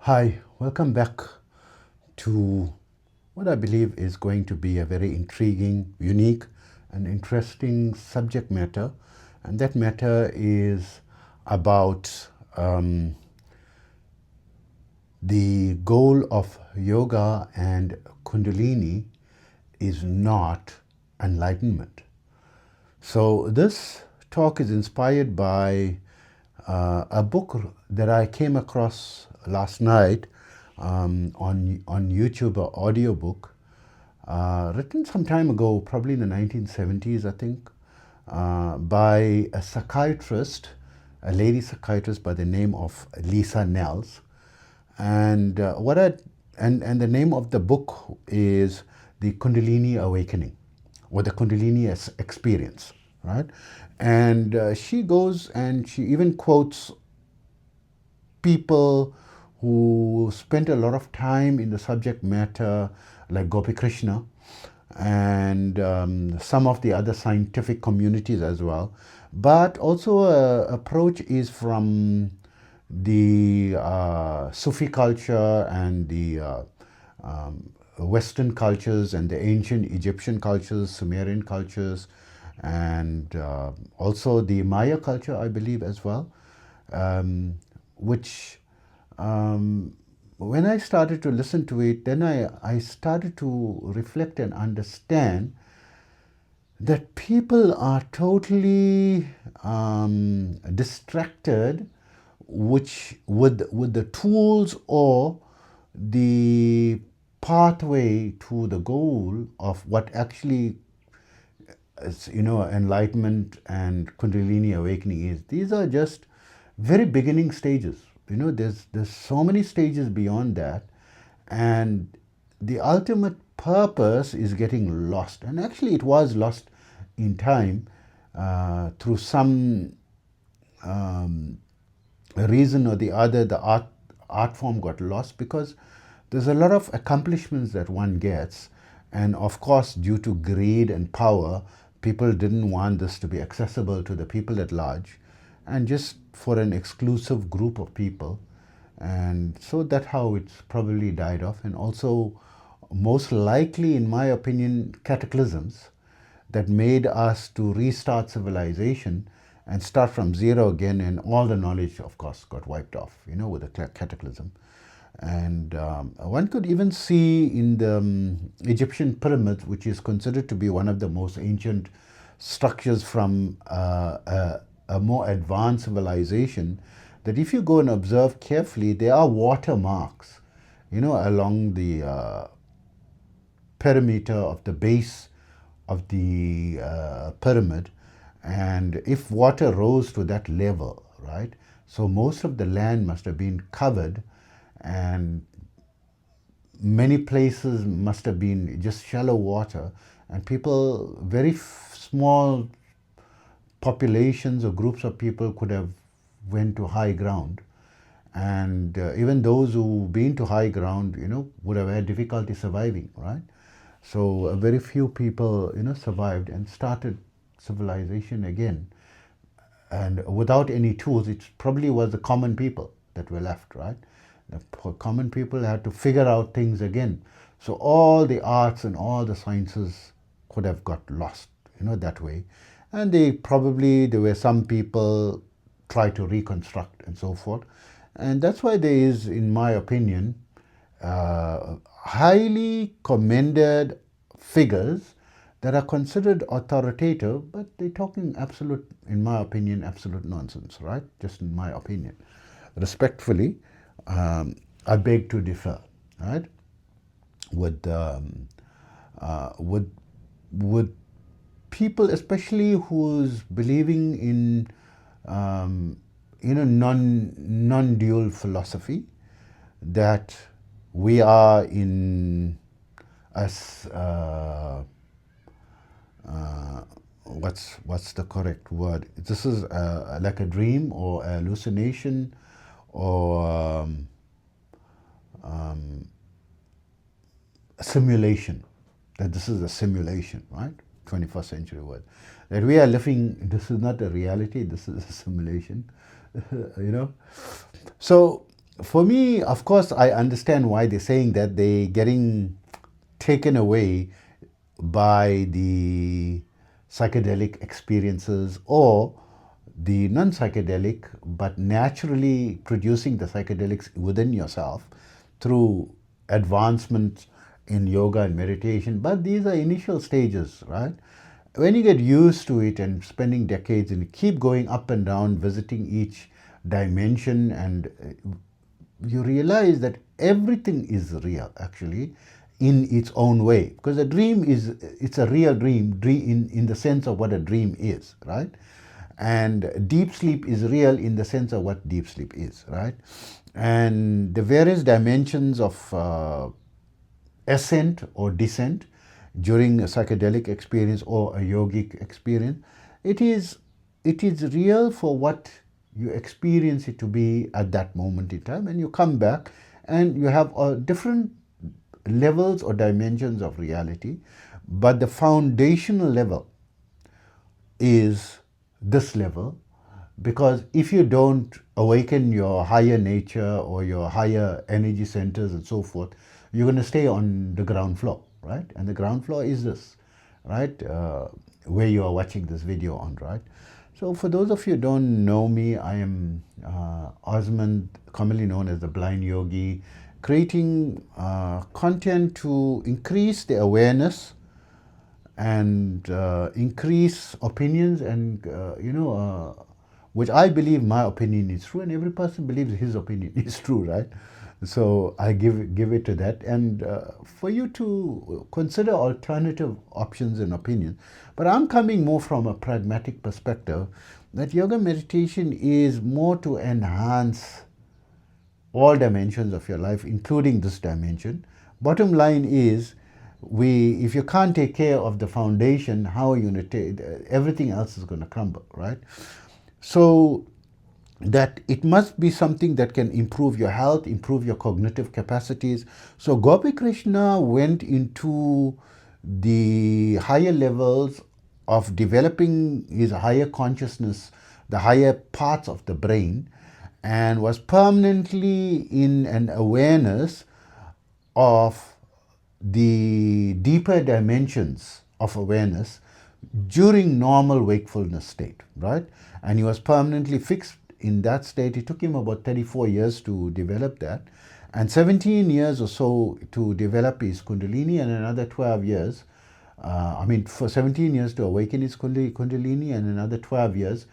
Hi, welcome back to what I believe is going to be a very intriguing, unique, and interesting subject matter. And that matter is about the goal of yoga and Kundalini is not enlightenment. So, this talk is inspired by a book that I came across last night on YouTube, an audiobook written some time ago, probably in the 1970s, I think, by a psychiatrist, a lady psychiatrist by the name of Lisa Nels. And the name of the book is The Kundalini Awakening, or the Kundalini Experience, right? And she goes and she even quotes people who spent a lot of time in the subject matter, like Gopi Krishna, and some of the other scientific communities as well. But also, approach is from the Sufi culture and the Western cultures and the ancient Egyptian cultures, Sumerian cultures, and also the Maya culture, I believe, as well, which when I started to listen to it, then I started to reflect and understand that people are totally distracted with the tools or the pathway to the goal of what actually enlightenment and Kundalini awakening is. These are just very beginning stages. There's so many stages beyond that, and the ultimate purpose is getting lost. And actually, it was lost in time through some reason or the other. The art form got lost because there's a lot of accomplishments that one gets, and of course, due to greed and power, people didn't want this to be accessible to the people at large, and just for an exclusive group of people. And so that's how it's probably died off. And also, most likely, in my opinion, cataclysms that made us to restart civilization and start from zero again, and all the knowledge, of course, got wiped off, with the cataclysm. And one could even see in the Egyptian pyramids, which is considered to be one of the most ancient structures from a more advanced civilization, that if you go and observe carefully, there are watermarks, along the perimeter of the base of the pyramid. And if water rose to that level, right, so most of the land must have been covered, and many places must have been just shallow water, and people, very small populations or groups of people could have went to high ground. And even those who've been to high ground, would have had difficulty surviving, right? So very few people, survived and started civilization again. And without any tools, it probably was the common people that were left, right? The common people had to figure out things again. So all the arts and all the sciences could have got lost, that way. And there were some people try to reconstruct and so forth. And that's why there is, in my opinion, highly commended figures that are considered authoritative, but they're talking absolute, in my opinion, absolute nonsense, right? Just in my opinion. Respectfully, I beg to differ, right? With with people, especially who's believing in non-dual philosophy, that we are in as what's the correct word? This is like a dream or a hallucination, or a simulation. That this is a simulation, right? 21st century word. That we are living. This is not a reality. This is a simulation. So For me, of course, I understand why they're saying that. They're getting taken away by the psychedelic experiences, or the non-psychedelic but naturally producing the psychedelics within yourself through advancement in yoga and meditation. But these are initial stages, right? When you get used to it and spending decades and keep going up and down, visiting each dimension, and you realize that everything is real actually in its own way, because a dream is, it's a real dream in the sense of what a dream is, right? And deep sleep is real in the sense of what deep sleep is, right? And the various dimensions of ascent or descent during a psychedelic experience or a yogic experience, it is it is real for what you experience it to be at that moment in time, and you come back and you have different levels or dimensions of reality, but the foundational level is this level, because if you don't awaken your higher nature or your higher energy centers and so forth, you're going to stay on the ground floor, right? And the ground floor is this, right? Where you are watching this video on, right? So for those of you who don't know me, I am Osman, commonly known as the Blind Yogi, creating content to increase the awareness and increase opinions, and which I believe my opinion is true, and every person believes his opinion is true, right? So I give it to that, and for you to consider alternative options and opinions. But I'm coming more from a pragmatic perspective, that yoga meditation is more to enhance all dimensions of your life, including this dimension. Bottom line is, if you can't take care of the foundation, how are you going to take, everything else is going to crumble, right? So that it must be something that can improve your health, improve your cognitive capacities. So Gopi Krishna went into the higher levels of developing his higher consciousness, the higher parts of the brain, and was permanently in an awareness of the deeper dimensions of awareness during normal wakefulness state, right? And he was permanently fixed in that state. It took him about 34 years to develop that, and 17 years or so to develop his Kundalini, and another 12 years, for 17 years to awaken his Kundalini, and another 12 years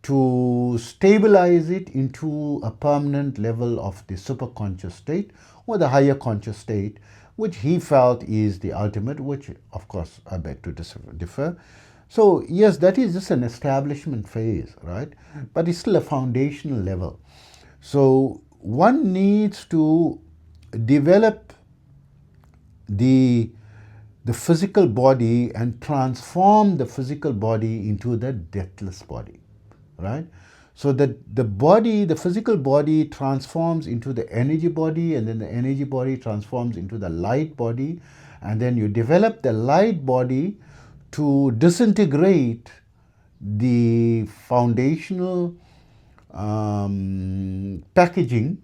to stabilize it into a permanent level of the superconscious state or the higher conscious state, which he felt is the ultimate, which of course I beg to differ. So yes, that is just an establishment phase, right? But it's still a foundational level. So one needs to develop the physical body and transform the physical body into the deathless body, right? So that the body, the physical body, transforms into the energy body, and then the energy body transforms into the light body, and then you develop the light body to disintegrate the foundational packaging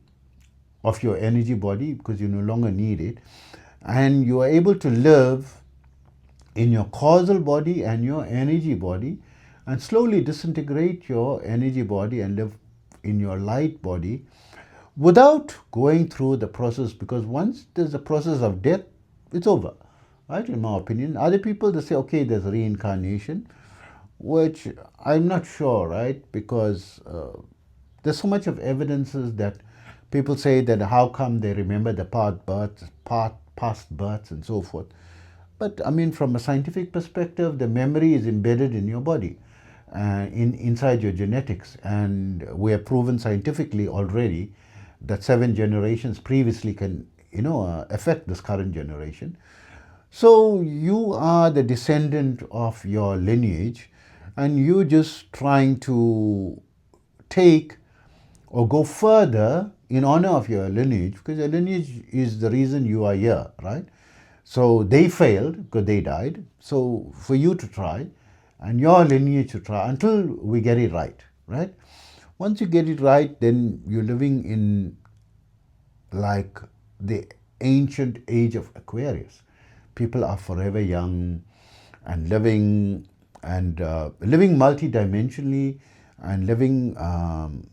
of your energy body, because you no longer need it, and you are able to live in your causal body and your energy body, and slowly disintegrate your energy body and live in your light body without going through the process, because once there's a process of death, it's over, right? In my opinion. Other people, they say, okay, there's reincarnation, which I'm not sure, right? Because there's so much of evidences that people say that how come they remember the past births and so forth. But I mean, from a scientific perspective, the memory is embedded in your body, inside your genetics, and we have proven scientifically already that 7 generations previously can, affect this current generation. So you are the descendant of your lineage, and you just trying to take or go further in honor of your lineage, because your lineage is the reason you are here, right? So they failed because they died. So for you to try, and your lineage to try until we get it right, right? Once you get it right, then you're living in like the ancient age of Aquarius. People are forever young and living multidimensionally and living of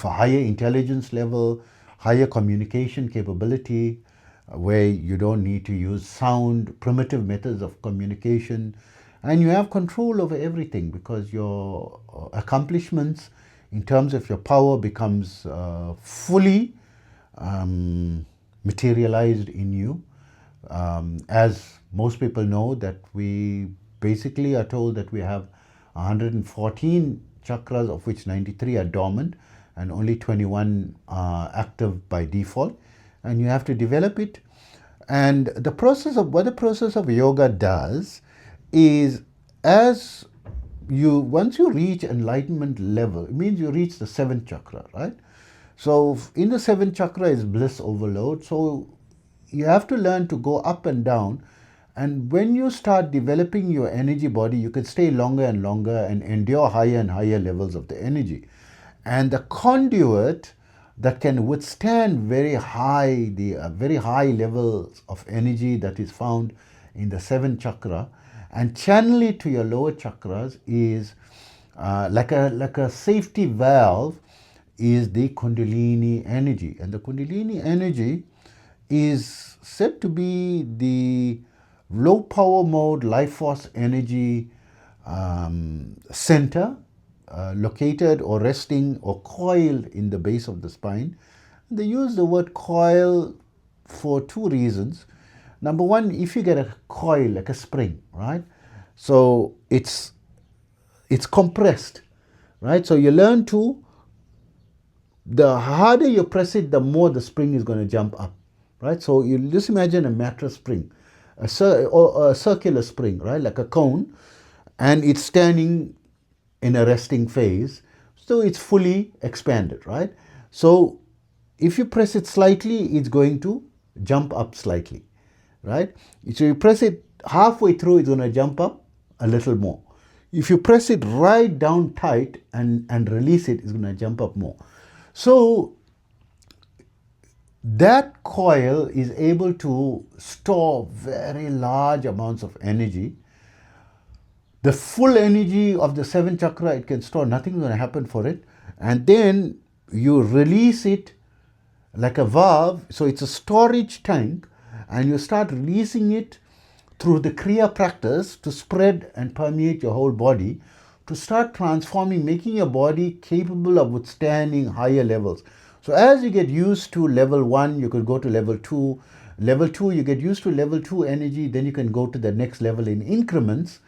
a higher intelligence level, higher communication capability, where you don't need to use sound, primitive methods of communication, and you have control over everything because your accomplishments in terms of your power becomes fully materialized in you. As most people know, that we basically are told that we have 114 chakras, of which 93 are dormant and only 21 are active by default, and you have to develop it. And the process of what the process of yoga does is, as you once you reach enlightenment level, it means you reach the seventh chakra, right? So in the seventh chakra is bliss overload. So you have to learn to go up and down. And when you start developing your energy body, you can stay longer and longer and endure higher and higher levels of the energy. And the conduit that can withstand very high levels of energy that is found in the seventh chakra and channel it to your lower chakras is like a safety valve is the Kundalini energy. And the Kundalini energy is said to be the low power mode life force energy center located or resting or coiled in the base of the spine. They use the word coil for two reasons. Number one, if you get a coil like a spring, right? So it's compressed, right? So you learn to, the harder you press it, the more the spring is going to jump up, right? So you just imagine a mattress spring, or a circular spring, right? Like a cone, and it's standing in a resting phase. So it's fully expanded, right? So if you press it slightly, it's going to jump up slightly, right? So you press it halfway through, it's going to jump up a little more. If you press it right down tight and release it, it's going to jump up more. So that coil is able to store very large amounts of energy. The full energy of the seventh chakra, it can store, nothing's going to happen for it. And then you release it like a valve. So it's a storage tank, and you start releasing it through the Kriya practice to spread and permeate your whole body, to start transforming, making your body capable of withstanding higher levels. So as you get used to level 1, you could go to level 2. Level 2, you get used to level 2 energy, then you can go to the next level in increments.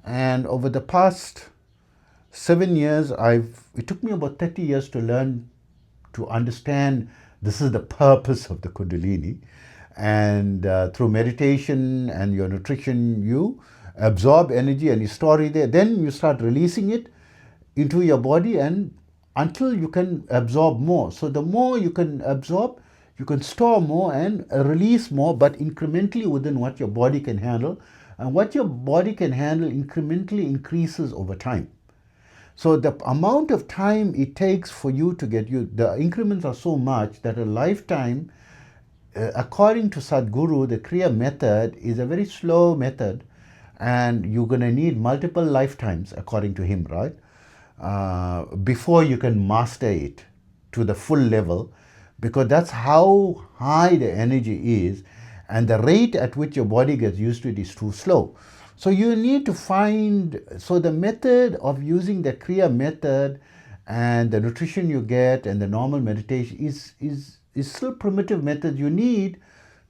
And over the past 7 years, it took me about 30 years to learn to understand this is the purpose of the Kundalini. And through meditation and your nutrition, you absorb energy and you store it there. Then you start releasing it into your body, and until you can absorb more. So the more you can absorb, you can store more and release more, but incrementally within what your body can handle. And what your body can handle incrementally increases over time. So the amount of time it takes for you to get the increments are so much that a lifetime, according to Sadhguru, the Kriya method is a very slow method, and you're going to need multiple lifetimes, according to him, right? Before you can master it to the full level, because that's how high the energy is, and the rate at which your body gets used to it is too slow. So you need to find, so the method of using the Kriya method and the nutrition you get and the normal meditation is still primitive methods. You need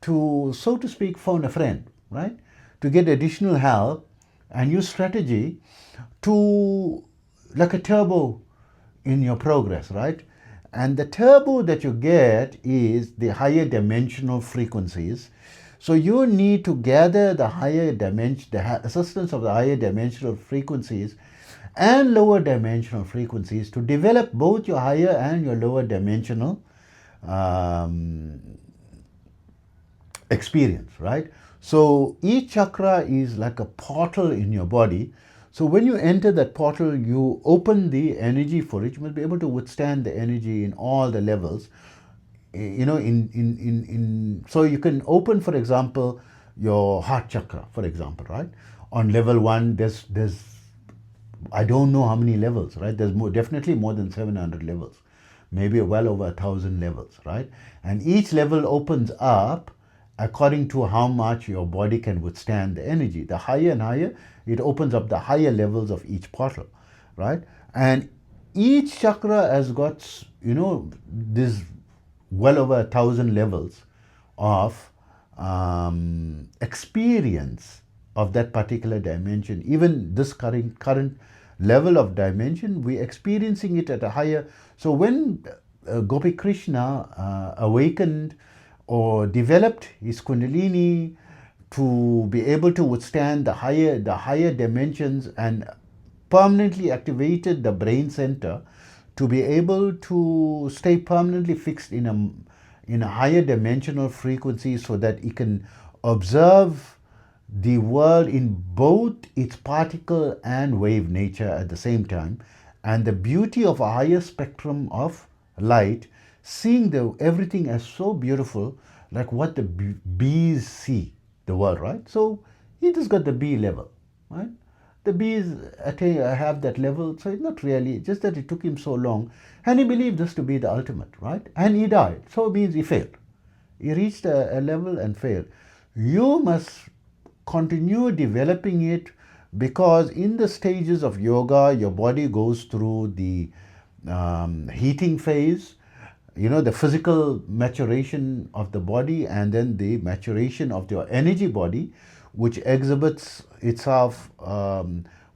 to, so to speak, phone a friend, right? To get additional help and use strategy to, like a turbo in your progress, right? And the turbo that you get is the higher dimensional frequencies. So you need to gather the higher dimension, the assistance of the higher dimensional frequencies and lower dimensional frequencies to develop both your higher and your lower dimensional experience, right? So each chakra is like a portal in your body. So when you enter that portal, you open the energy for it. You must be able to withstand the energy in all the levels. so you can open, for example, your heart chakra, for example, right? On level 1, there's I don't know how many levels, right? There's definitely more than 700 levels, maybe well over 1,000 levels, right? And each level opens up according to how much your body can withstand the energy. The higher and higher, it opens up the higher levels of each portal, right? And each chakra has got, this well over 1,000 levels of experience of that particular dimension. Even this current level of dimension, we're experiencing it at a higher. So when Gopi Krishna awakened or developed his Kundalini to be able to withstand the higher dimensions, and permanently activated the brain center to be able to stay permanently fixed in a higher dimensional frequency, so that it can observe the world in both its particle and wave nature at the same time, and the beauty of a higher spectrum of light, seeing everything as so beautiful, like what the bees see the world, right? So he just got the bee level, right? The bees have that level, so it's not really, just that it took him so long, and he believed this to be the ultimate, right? And he died, so it means he failed. He reached a level and failed. You must continue developing it, because in the stages of yoga, your body goes through the heating phase, the physical maturation of the body, and then the maturation of your energy body, which exhibits itself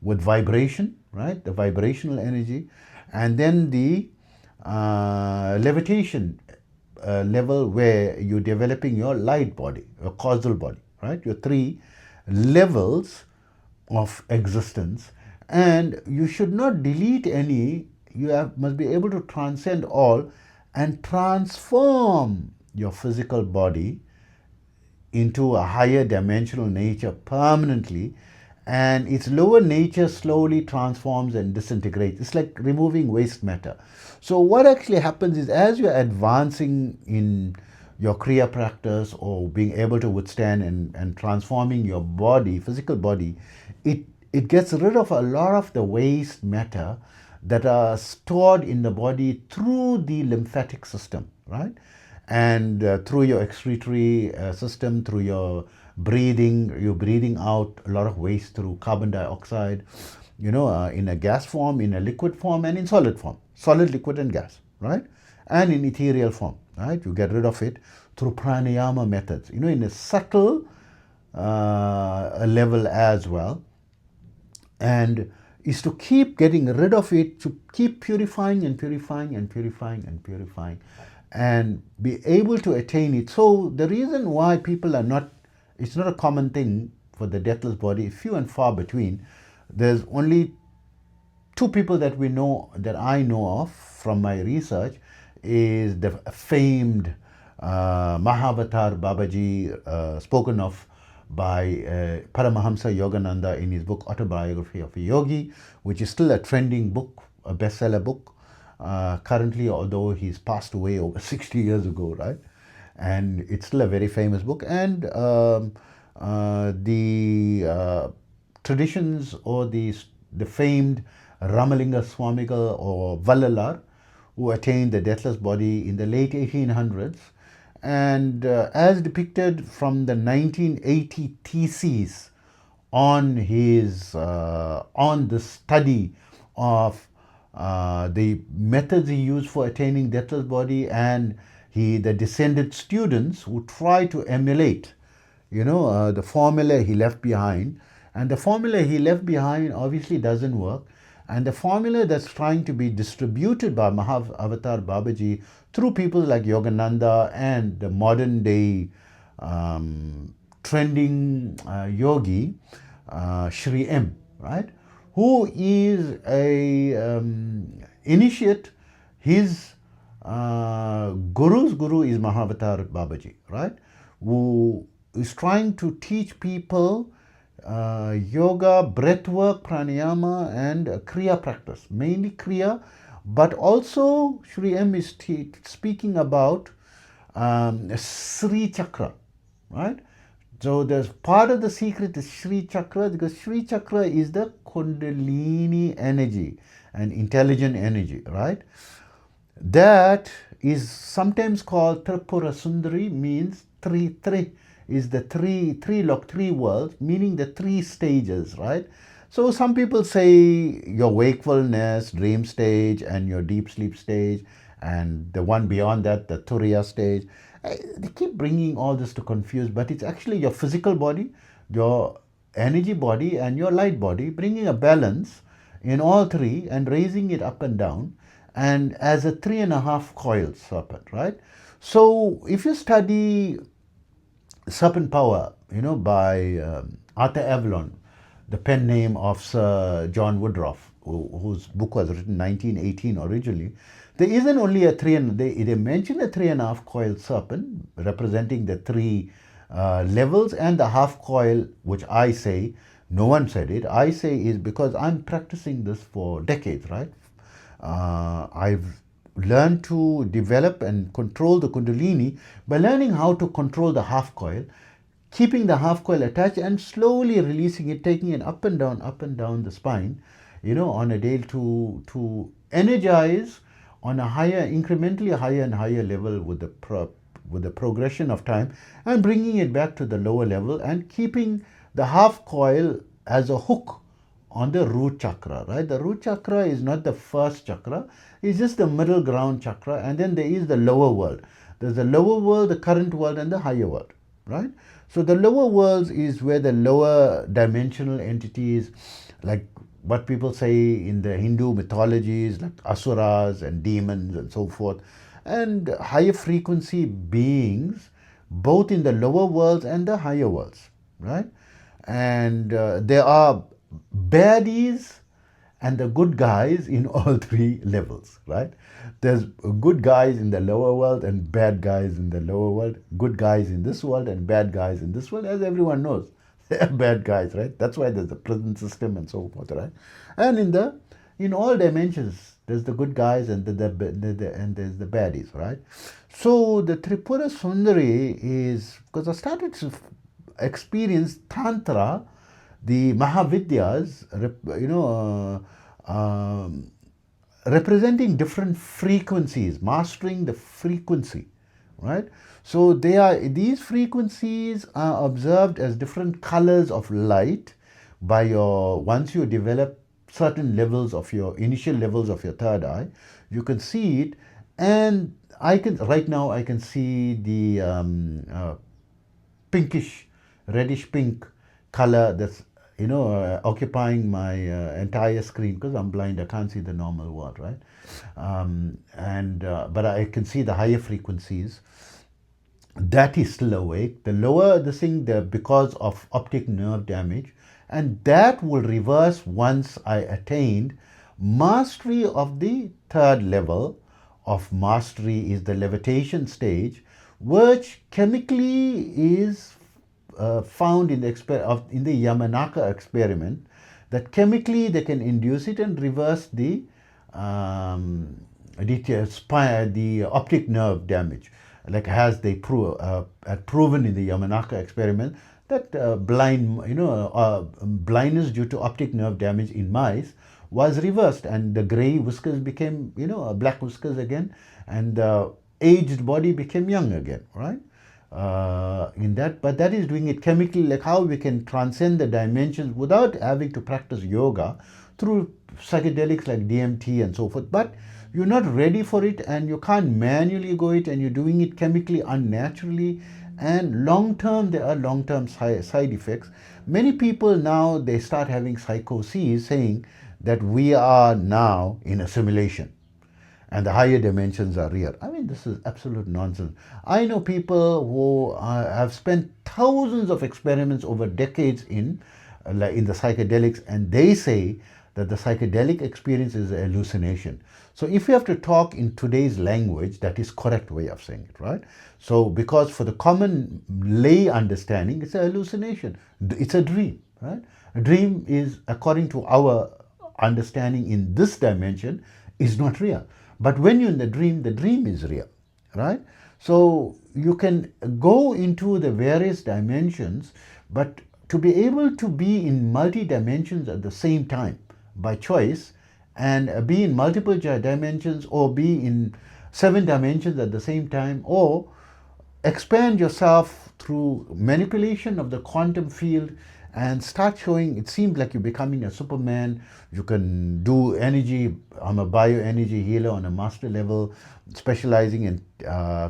with vibration, right? The vibrational energy, and then the levitation level, where you're developing your light body, your causal body, right? Your 3 levels of existence, and you should not delete any. You must be able to transcend all and transform your physical body into a higher dimensional nature permanently, and its lower nature slowly transforms and disintegrates. It's like removing waste matter. So what actually happens is, as you're advancing in your Kriya practice, or being able to withstand and transforming your body, physical body, it gets rid of a lot of the waste matter that are stored in the body through the lymphatic system, right? And through your excretory system, through your breathing, you're breathing out a lot of waste through carbon dioxide, in a gas form, in a liquid form, and in solid form, solid, liquid, and gas, right? And in ethereal form, right? You get rid of it through pranayama methods, in a subtle level as well. And is to keep getting rid of it, to keep purifying and purifying and purifying and purifying, and be able to attain it. So the reason why people are not, it's not a common thing for the deathless body, few and far between. There's only 2 people that I know of from my research, is the famed Mahavatar Babaji, spoken of by Paramahamsa Yogananda in his book Autobiography of a Yogi, which is still a trending book, a bestseller book currently, although he's passed away over 60 years ago, right? And it's still a very famous book. And the traditions, or the famed Ramalinga Swamigal or Vallalar, who attained the deathless body in the late 1800s, and as depicted from the 1980 theses on his on the study of the methods he used for attaining deathless body, and the descended students who try to emulate, the formula he left behind. And the formula he left behind obviously doesn't work. And the formula that's trying to be distributed by Mahavatar Babaji through people like Yogananda and the modern day trending yogi, Shri M, right? Who is a initiate. His guru's guru is Mahavatar Babaji, right? Who is trying to teach people yoga, breath work, pranayama, and kriya practice, mainly kriya, but also Shri M is speaking about Sri Chakra, right? So there's part of the secret is Sri Chakra, because Sri Chakra is the Kundalini energy and intelligent energy, right? That is sometimes called Tripura Sundari, means three is the three worlds, meaning the three stages, right? So some people say your wakefulness, dream stage, and your deep sleep stage, and the one beyond that, the Turiya stage. They keep bringing all this to confuse, but it's actually your physical body, your energy body, and your light body, bringing a balance in all three and raising it up and down, and as a 3.5 coil serpent, right? So if you study Serpent Power, by Arthur Avalon, the pen name of Sir John Woodruff, whose book was written 1918 originally, there isn't only a three, and they mention a 3.5 coil serpent representing the three levels, and the half coil, which I say, no one said it, I say is because I'm practicing this for decades, right? I've learned to develop and control the Kundalini by learning how to control the half coil, keeping the half coil attached and slowly releasing it, taking it up and down the spine, on a day to energize on a higher, incrementally higher and higher level with the progression of time, and bringing it back to the lower level and keeping the half coil as a hook on the root chakra, right? The root chakra is not the first chakra, it's just the middle ground chakra, and then there is the lower world. There's the lower world, the current world, and the higher world, right? So the lower worlds is where the lower dimensional entities, like what people say in the Hindu mythologies, like asuras and demons and so forth, and higher frequency beings, both in the lower worlds and the higher worlds, right? And there are baddies and the good guys in all three levels, right? There's good guys in the lower world and bad guys in the lower world, good guys in this world and bad guys in this world, as everyone knows. They're bad guys, right? That's why there's a prison system and so forth, right? And in all dimensions, there's the good guys and and there's the baddies, right? So the Tripura Sundari is, because I started to experience Tantra, the Mahavidyas, representing different frequencies, mastering the frequency, right? So these frequencies are observed as different colors of light once you develop certain levels of your initial levels of your third eye, you can see it, and right now I can see the pinkish, reddish pink color that's occupying my entire screen, because I'm blind, I can't see the normal world, right? But I can see the higher frequencies. That is still awake. The lower the thing, because of optic nerve damage, and that will reverse once I attained mastery of the third level of mastery, is the levitation stage, which chemically is found in the Yamanaka experiment, that chemically they can induce it and reverse the optic nerve damage, like as they had proven in the Yamanaka experiment, that blindness due to optic nerve damage in mice was reversed, and the gray whiskers became black whiskers again, and the aged body became young again, right? But that is doing it chemically, like how we can transcend the dimensions without having to practice yoga through psychedelics like DMT and so forth. But you're not ready for it, and you can't manually go it, and you're doing it chemically unnaturally, and long term there are long term side effects. Many people now, they start having psychoses, saying that we are now in a simulation and the higher dimensions are real. I mean, this is absolute nonsense. I know people who have spent thousands of experiments over decades in the psychedelics, and they say that the psychedelic experience is a hallucination. So if you have to talk in today's language, that is correct way of saying it, right? So because for the common lay understanding, it's a hallucination. It's a dream, right? A dream is, according to our understanding in this dimension, is not real. But when you're in the dream is real, right? So you can go into the various dimensions, but to be able to be in multi dimensions at the same time by choice, and be in multiple dimensions, or be in 7 dimensions at the same time, or expand yourself through manipulation of the quantum field and start showing, it seems like you're becoming a Superman. You can do energy. I'm a bioenergy healer on a master level, specializing in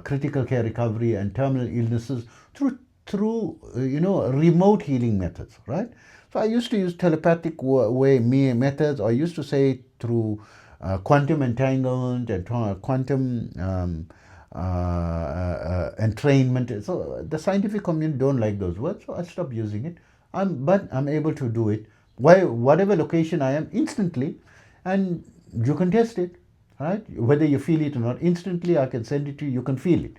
critical care recovery and terminal illnesses through remote healing methods, right? So I used to use telepathic methods, or I used to say through quantum entanglement and quantum entrainment. So the scientific community don't like those words, so I stopped using it. But I'm able to do it whatever location I am instantly, and you can test it, right? Whether you feel it or not, instantly I can send it to you. You can feel it,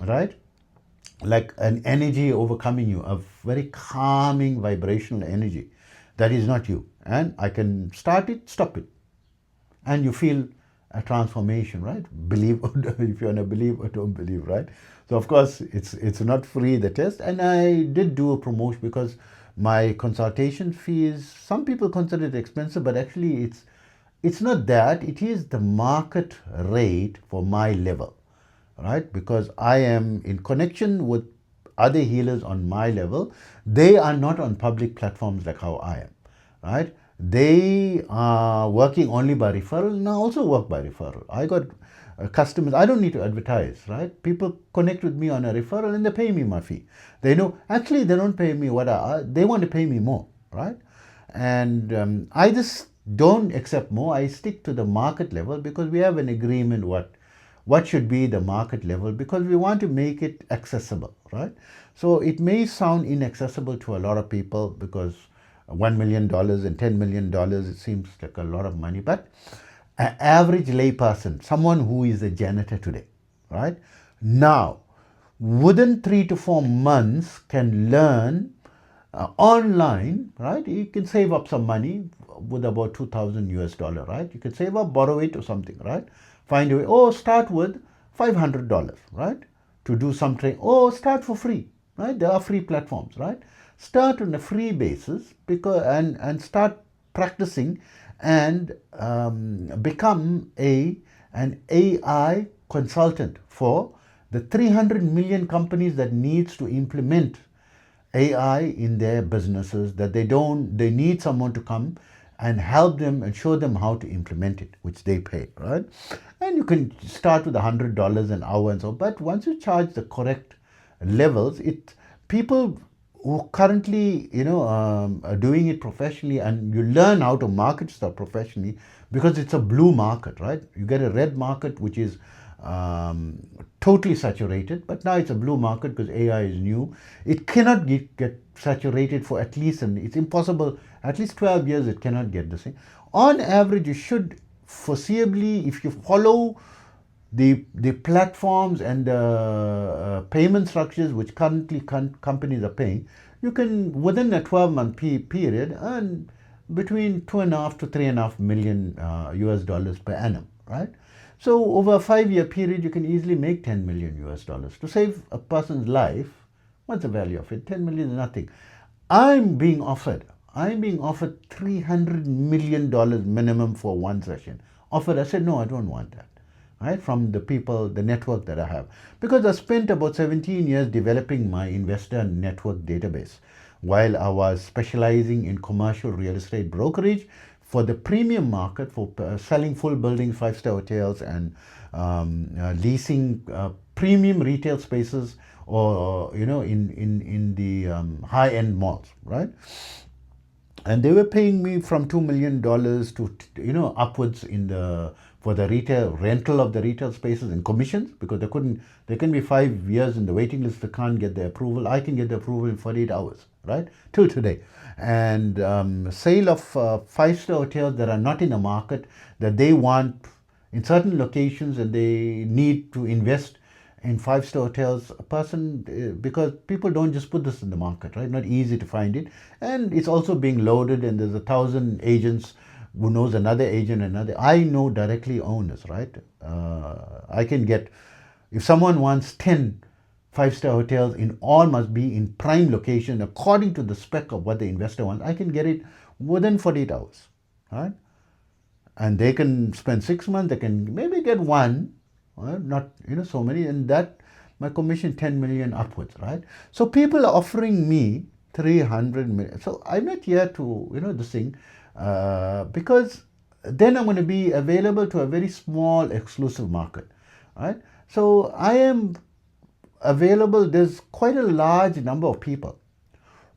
right? Like an energy overcoming you, a very calming vibrational energy that is not you, and I can start it, stop it, and you feel a transformation, right? Believe if you want to believe or don't believe, right? So of course it's not free, the test, and I did do a promotion because my consultation fees, some people consider it expensive, but actually it's not that. It is the market rate for my level, right? Because I am in connection with other healers on my level. They are not on public platforms like how I am, right? They are working only by referral, and I also work by referral. I got customers. I don't need to advertise, right? People connect with me on a referral and they pay me my fee. They know, actually they don't pay me they want to pay me more, right? And I just don't accept more. I stick to the market level because we have an agreement what should be the market level, because we want to make it accessible, right? So it may sound inaccessible to a lot of people because $1 million and $10 million, it seems like a lot of money, but an average layperson, someone who is a janitor today, right, now within 3 to 4 months can learn online, right? You can save up some money with about 2,000 US dollar, right? You can save up, borrow it or something, right? Find a way, or start with $500, right? To do some training, or start for free, right? There are free platforms, right? Start on a free basis and start practicing and become an AI consultant for the 300 million companies that needs to implement AI in their businesses, that they need someone to come and help them and show them how to implement it, which they pay, right? And you can start with $100 an hour and so, but once you charge the correct levels, people who currently are doing it professionally, and you learn how to market stuff professionally, because it's a blue market, right? You get a red market which is totally saturated, but now it's a blue market because AI is new. It cannot get saturated for at least, and it's impossible, at least 12 years it cannot get the same. On average, you should foreseeably, if you follow the platforms and the payment structures which currently companies are paying, you can, within a 12-month period, earn between 2.5 to 3.5 million US dollars per annum, right? So over a 5-year period, you can easily make 10 million US dollars. To save a person's life, what's the value of it? 10 million is nothing. I'm being offered $300 million minimum for one session. Offered, I said, no, I don't want that, right? From the people, the network that I have. Because I spent about 17 years developing my investor network database while I was specializing in commercial real estate brokerage for the premium market, for selling full buildings, 5-star hotels, and leasing premium retail spaces, or in the high-end malls, right? And they were paying me from $2 million to upwards for the retail rental of the retail spaces and commissions, because they can be 5 years in the waiting list. They can't get the approval. I can get the approval in 48 hours, right? Till today. And sale of 5-star hotels that are not in the market, that they want in certain locations, and they need to invest in 5-star hotels, a person, because people don't just put this in the market, right? Not easy to find it. And it's also being loaded, and there's 1,000 agents who knows another agent, I know directly owners, right? I can get If someone wants 10 five-star hotels, in all must be in prime location according to the spec of what the investor wants, I can get it within 48 hours, right? And they can spend 6 months, they can maybe get one, not so many, and that my commission 10 million upwards, right? So people are offering me 300 million. So I'm not here to this thing, because then I'm going to be available to a very small exclusive market, right? So I am available. There's quite a large number of people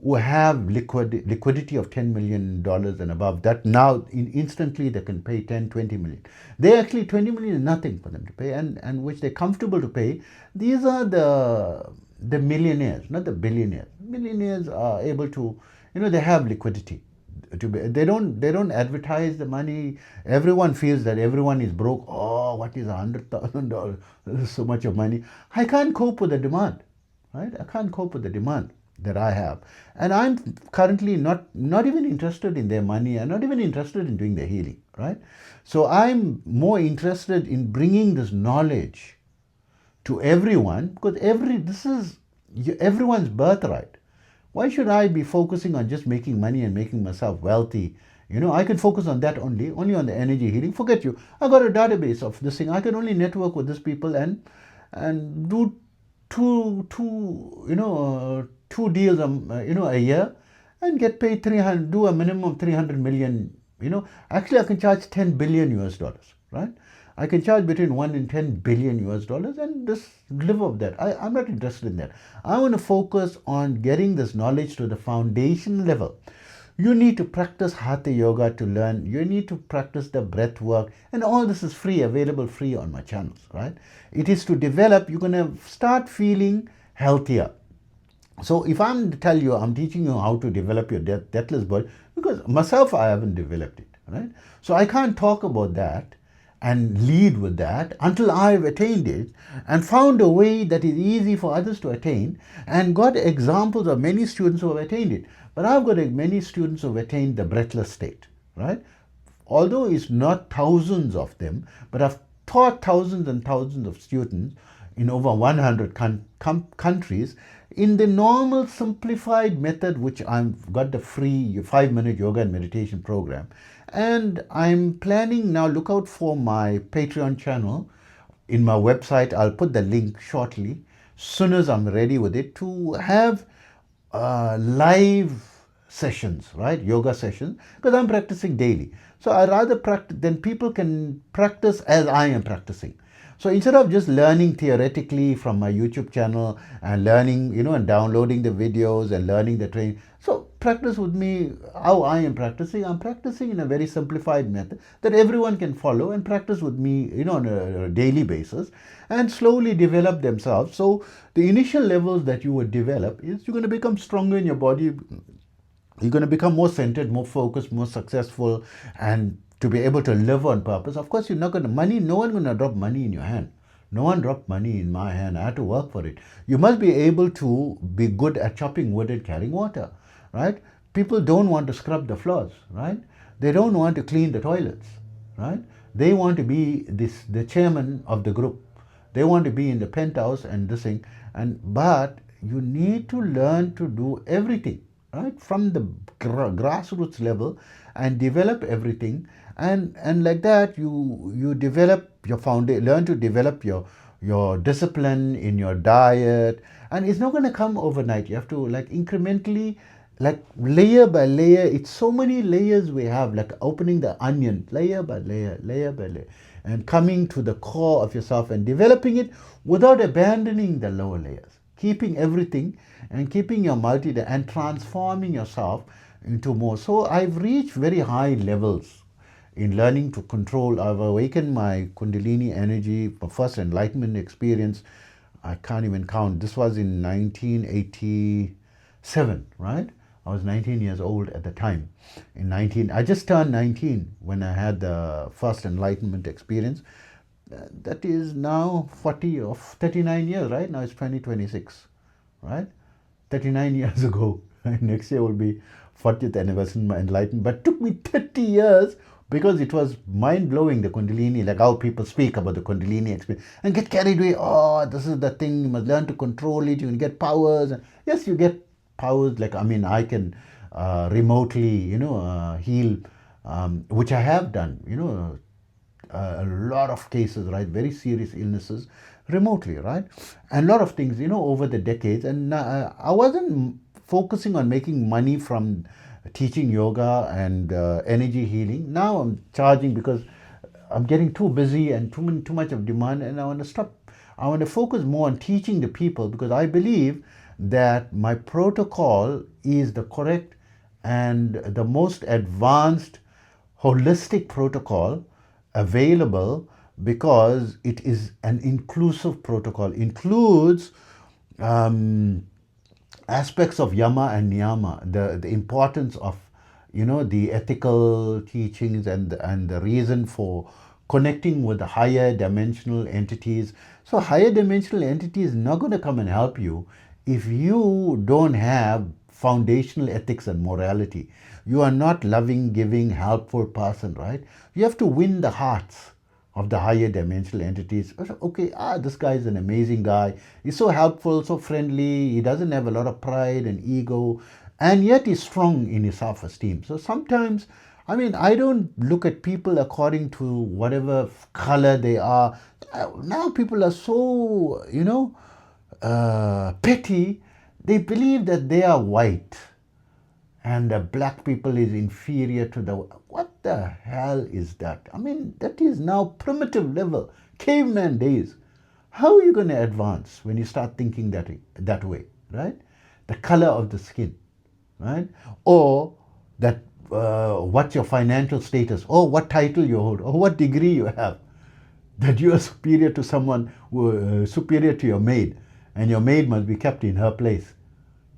who have liquidity of $10 million and above, that now instantly they can pay 10, 20 million. They actually, 20 million is nothing for them to pay, and which they're comfortable to pay. These are the millionaires, not the billionaires. Millionaires are able to, they have liquidity. They don't advertise the money. Everyone feels that everyone is broke. Oh, what is $100,000? This is so much of money. I can't cope with the demand, right? I can't cope with the demand that I have, and I'm currently not even interested in their money. I'm not even interested in doing the healing, right? So I'm more interested in bringing this knowledge to everyone, because this is everyone's birthright. Why should I be focusing on just making money and making myself wealthy? I can focus on that only on the energy healing. Forget you. I got a database of this thing. I can only network with these people and do two deals a year, and get paid 300, do a minimum of 300 million. Actually I can charge 10 billion US dollars, right? I can charge between 1 and 10 billion US dollars and just live off that. I'm not interested in that. I want to focus on getting this knowledge to the foundation level. You need to practice Hatha Yoga to learn. You need to practice the breath work. And all this is free, available free on my channels, right? It is to develop. You're going to start feeling healthier. So if I'm to tell you, I'm teaching you how to develop your deathless body, because myself, I haven't developed it, right? So I can't talk about that and lead with that until I've attained it and found a way that is easy for others to attain, and got examples of many students who have attained it. But I've got many students who have attained the breathless state, right? Although it's not thousands of them, but I've taught thousands and thousands of students in over 100 countries in the normal simplified method, which I've got the free 5-minute yoga and meditation program. And I'm planning now, look out for my Patreon channel in my website. I'll put the link shortly, soon as I'm ready with it, to have live sessions, right? Yoga sessions, because I'm practicing daily. So I rather practice, then people can practice as I am practicing. So instead of just learning theoretically from my YouTube channel and learning, and downloading the videos and learning the training, so practice with me how I am practicing. I'm practicing in a very simplified method that everyone can follow and practice with me, on a daily basis, and slowly develop themselves. So the initial levels that you would develop is you're going to become stronger in your body. You're going to become more centered, more focused, more successful, and to be able to live on purpose. Of course, you're not going to no one's going to drop money in your hand. No one dropped money in my hand. I had to work for it. You must be able to be good at chopping wood and carrying water, right? People don't want to scrub the floors, right? They don't want to clean the toilets, right? They want to be the chairman of the group. They want to be in the penthouse and this thing. But you need to learn to do everything, right, from the grassroots level, and develop everything, and like that you develop your foundation, learn to develop your discipline in your diet. And it's not going to come overnight. You have to, like, incrementally, like layer by layer. It's so many layers we have, like opening the onion, layer by layer, layer by layer, and coming to the core of yourself and developing it without abandoning the lower layers, keeping everything and keeping your and transforming yourself into more. So I've reached very high levels in learning to control. I've awakened my Kundalini energy, my first enlightenment experience. I can't even count. This was in 1987, right? I was 19 years old at the time. I just turned 19 when I had the first enlightenment experience. That is now 40 or 39 years, right? Now it's 2026, right? 39 years ago. Next year will be 40th anniversary of my enlightenment. But it took me 30 years because it was mind-blowing, the Kundalini, like how people speak about the Kundalini experience and get carried away. Oh, this is the thing, you must learn to control it, you can get powers. And yes, you get powers, like, I mean, I can remotely, heal, which I have done, a lot of cases, right? Very serious illnesses remotely, right? And a lot of things, over the decades. And I wasn't focusing on making money from teaching yoga and energy healing. Now I'm charging because I'm getting too busy and too much of demand, and I want to stop. I want to focus more on teaching the people, because I believe that my protocol is the correct and the most advanced holistic protocol available, because it is an inclusive protocol, includes aspects of yama and niyama, the importance of the ethical teachings and the reason for connecting with the higher dimensional entities. So higher dimensional entities not going to come and help you if you don't have foundational ethics and morality. You are not loving, giving, helpful person, right? You have to win the hearts of the higher dimensional entities. Okay, this guy is an amazing guy. He's so helpful, so friendly. He doesn't have a lot of pride and ego, and yet he's strong in his self-esteem. So sometimes, I mean, I don't look at people according to whatever color they are. Now people are so, petty. They believe that they are white and the black people is inferior to the... What the hell is that? I mean, that is now primitive level, caveman days. How are you going to advance when you start thinking that way, right? The color of the skin, right? Or that what's your financial status, or what title you hold, or what degree you have, that you are superior to someone, superior to your maid, and your maid must be kept in her place.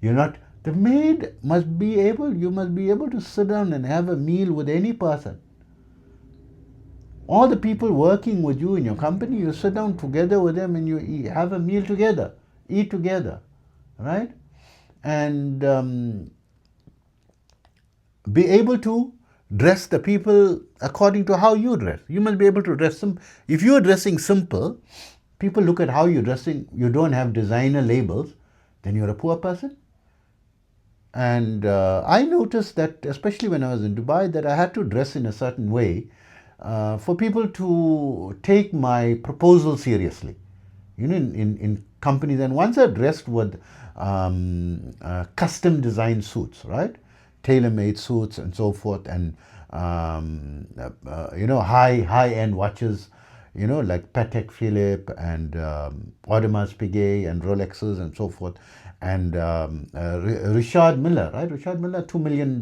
You're not... The maid must be able, you must be able to sit down and have a meal with any person. All the people working with you in your company, you sit down together with them and you have a meal together, eat together, right? And be able to dress the people according to how you dress. You must be able to dress them. If you're dressing simple, people look at how you're dressing, you don't have designer labels, then you're a poor person. And I noticed that, especially when I was in Dubai, that I had to dress in a certain way for people to take my proposal seriously, in companies. And once I dressed with custom design suits, right? Tailor-made suits and so forth, and high-end watches, like Patek Philippe and Audemars Piguet and Rolexes and so forth. And Richard Miller, right? Richard Miller, $2 million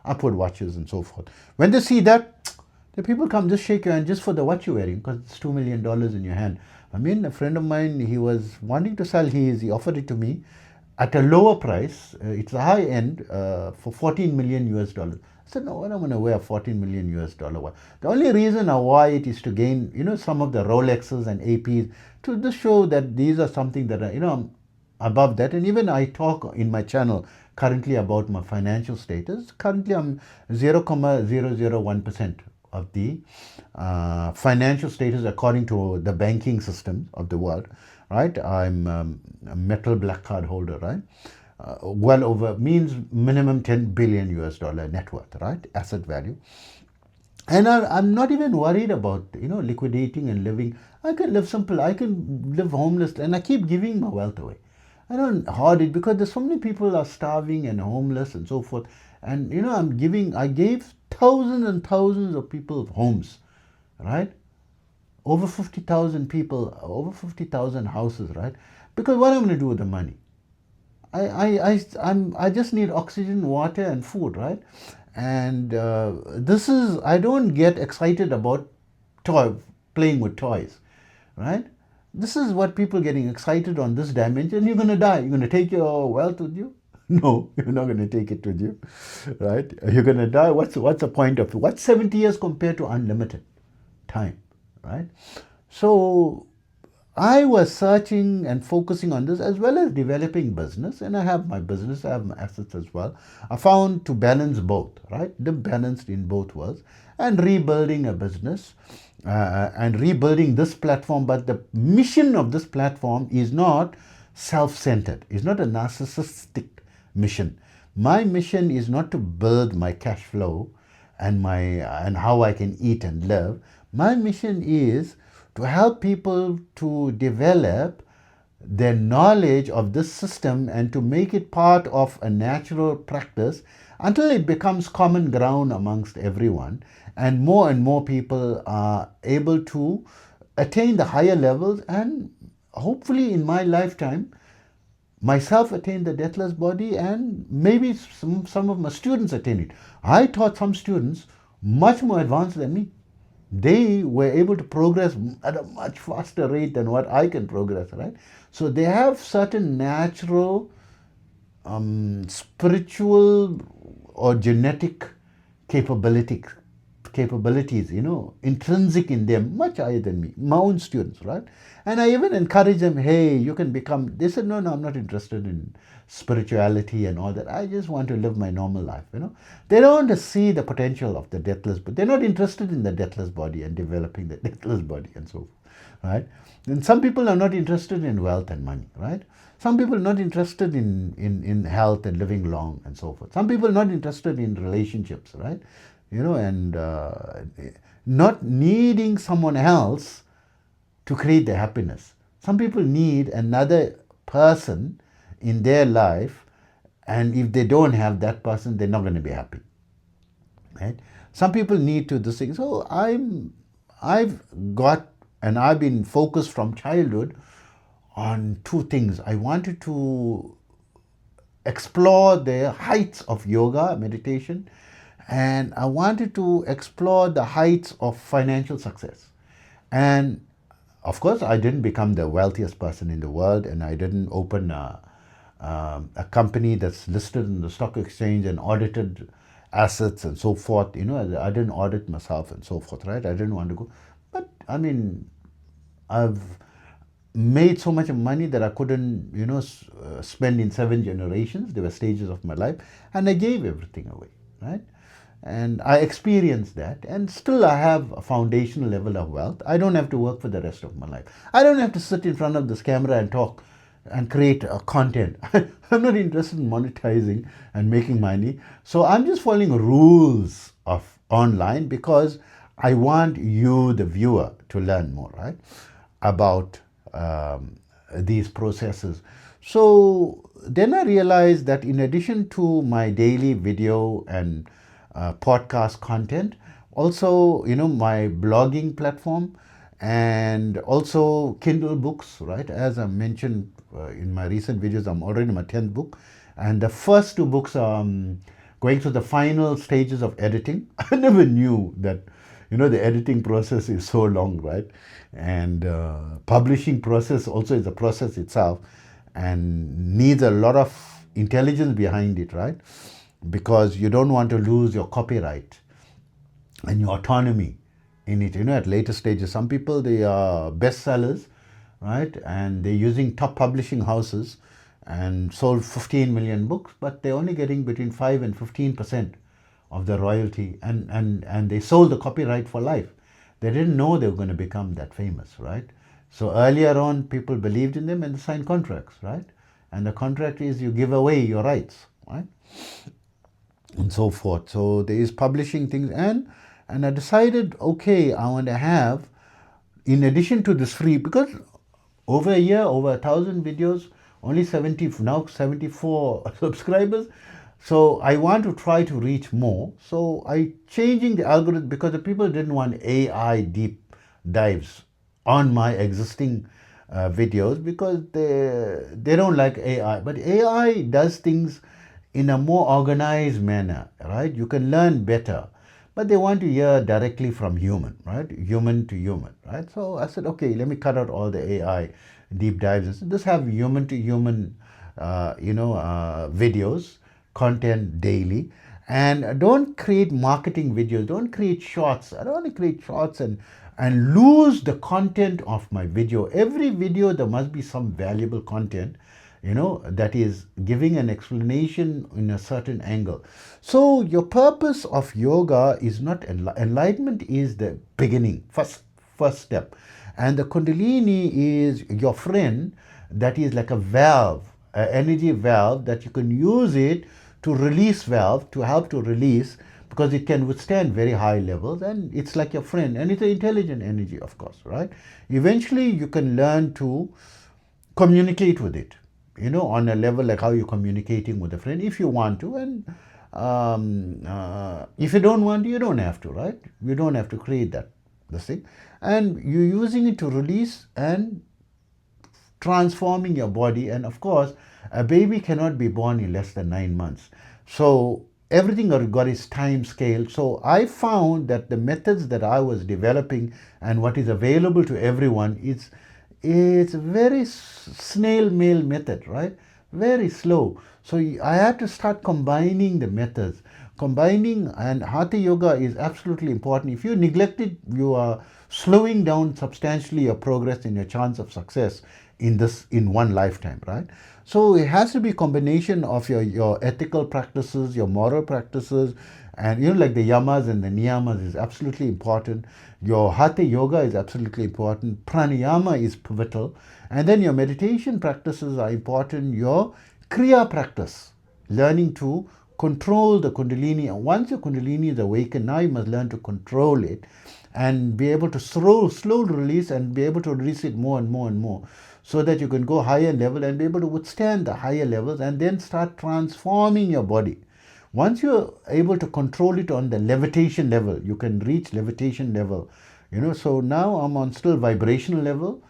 upward watches and so forth. When they see that, the people come, just shake your hand just for the watch you're wearing, because it's $2 million in your hand. I mean, a friend of mine, he was wanting to sell his, he offered it to me at a lower price. It's a high end for 14 million US dollars. I said, no, I don't want to wear a 14 million US dollar watch. The only reason I why it is to gain, some of the Rolexes and APs, to just show that these are something that are, above that. And even I talk in my channel currently about my financial status. Currently I'm 0.001% of the financial status according to the banking system of the world, right? I'm a metal black card holder, right? Well over, means minimum 10 billion US dollar net worth, right? Asset value. And I'm not even worried about, liquidating and living. I can live simple. I can live homeless, and I keep giving my wealth away. I don't hoard it, because there's so many people are starving and homeless and so forth. And, I gave thousands and thousands of people homes, right? Over 50,000 people, over 50,000 houses, right? Because what I'm going to do with the money? I just need oxygen, water, and food, right? And I don't get excited about playing with toys, right? This is what people getting excited on this dimension. You're going to die. You're going to take your wealth with you? No, you're not going to take it with you, right? You're going to die. What's the point of it? What's 70 years compared to unlimited time, right? So I was searching and focusing on this as well as developing business, and I have my business, I have my assets as well. I found to balance both, right? The balanced in both worlds, and rebuilding a business and rebuilding this platform. But the mission of this platform is not self-centered, it's not a narcissistic mission. My mission is not to build my cash flow and how I can eat and live. My mission is to help people to develop their knowledge of this system and to make it part of a natural practice until it becomes common ground amongst everyone, and more people are able to attain the higher levels, and hopefully in my lifetime myself attain the deathless body, and maybe some of my students attain it. I taught some students much more advanced than me. They were able to progress at a much faster rate than what I can progress, right? So they have certain natural, spiritual or genetic capabilities, intrinsic in them, much higher than me, my own students, right? And I even encourage them, hey, you can become, they said, no, I'm not interested in spirituality and all that. I just want to live my normal life, They don't want to see the potential of the deathless, but they're not interested in the deathless body and developing the deathless body and so forth, right? And some people are not interested in wealth and money, right? Some people are not interested in health and living long and so forth. Some people are not interested in relationships, right? And not needing someone else to create their happiness. Some people need another person in their life, and if they don't have that person, they're not going to be happy, right? Some people need to this thing. So I've been focused from childhood on two things. I wanted to explore the heights of yoga, meditation, and I wanted to explore the heights of financial success. And of course, I didn't become the wealthiest person in the world, and I didn't open a company that's listed in the stock exchange and audited assets and so forth. I didn't audit myself and so forth, right? I didn't want to go. But I mean, I've made so much money that I couldn't, spend in 7 generations. There were stages of my life, and I gave everything away, right? And I experienced that, and still I have a foundational level of wealth. I don't have to work for the rest of my life. I don't have to sit in front of this camera and talk and create content. I'm not interested in monetizing and making money. So I'm just following rules of online because I want you, the viewer, to learn more, right, about these processes. So then I realized that in addition to my daily video and podcast content, also, my blogging platform, and also Kindle books, right? As I mentioned in my recent videos, I'm already in my 10th book. And the first 2 books are going through the final stages of editing. I never knew that, the editing process is so long, right? And publishing process also is a process itself and needs a lot of intelligence behind it, right? Because you don't want to lose your copyright and your autonomy in it. At later stages, some people, they are bestsellers, right? And they're using top publishing houses and sold 15 million books, but they're only getting between 5 and 15% of the royalty, and they sold the copyright for life. They didn't know they were going to become that famous, right? So earlier on, people believed in them and they signed contracts, right? And the contract is you give away your rights, right? And so forth. So there is publishing things, and I decided, okay, I want to have, in addition to this free, because over a year, over 1,000 videos, only 74 subscribers. So I want to try to reach more. So I changing the algorithm because the people didn't want AI deep dives on my existing videos because they don't like AI. But AI does things in a more organized manner, right? You can learn better. But they want to hear directly from human, right? Human to human, right? So I said, okay, let me cut out all the AI deep dives. Just have human to human, videos, content daily. And don't create marketing videos. Don't create shorts. I don't want to create shorts and and lose the content of my video. Every video there must be some valuable content, that is giving an explanation in a certain angle. So your purpose of yoga is not enlightenment is the beginning, first step, and the Kundalini is your friend, that is like a valve, an energy valve that you can use it to release valve, to help to release, because it can withstand very high levels, and it's like your friend, and it's an intelligent energy, of course, right? Eventually you can learn to communicate with it, on a level like how you're communicating with a friend, if you want to, and if you don't want to, you don't have to, right? You don't have to create this thing, and you're using it to release and transforming your body. And of course, a baby cannot be born in less than 9 months, so everything got its time scale. So I found that the methods that I was developing and what is available to everyone, it's a very snail mail method, right? Very slow. So I had to start combining the methods. And Hatha Yoga is absolutely important. If you neglect it, you are slowing down substantially your progress and your chance of success in one lifetime, right? So it has to be a combination of your ethical practices, your moral practices, and like the yamas and the niyamas is absolutely important. Your Hatha Yoga is absolutely important. Pranayama is pivotal. And then your meditation practices are important. Your Kriya practice, learning to control the Kundalini. And once your Kundalini is awakened, now you must learn to control it and be able to slow release and be able to release it more and more and more, so that you can go higher level and be able to withstand the higher levels and then start transforming your body. Once you're able to control it on the levitation level, you can reach levitation level. So now I'm on still vibrational level.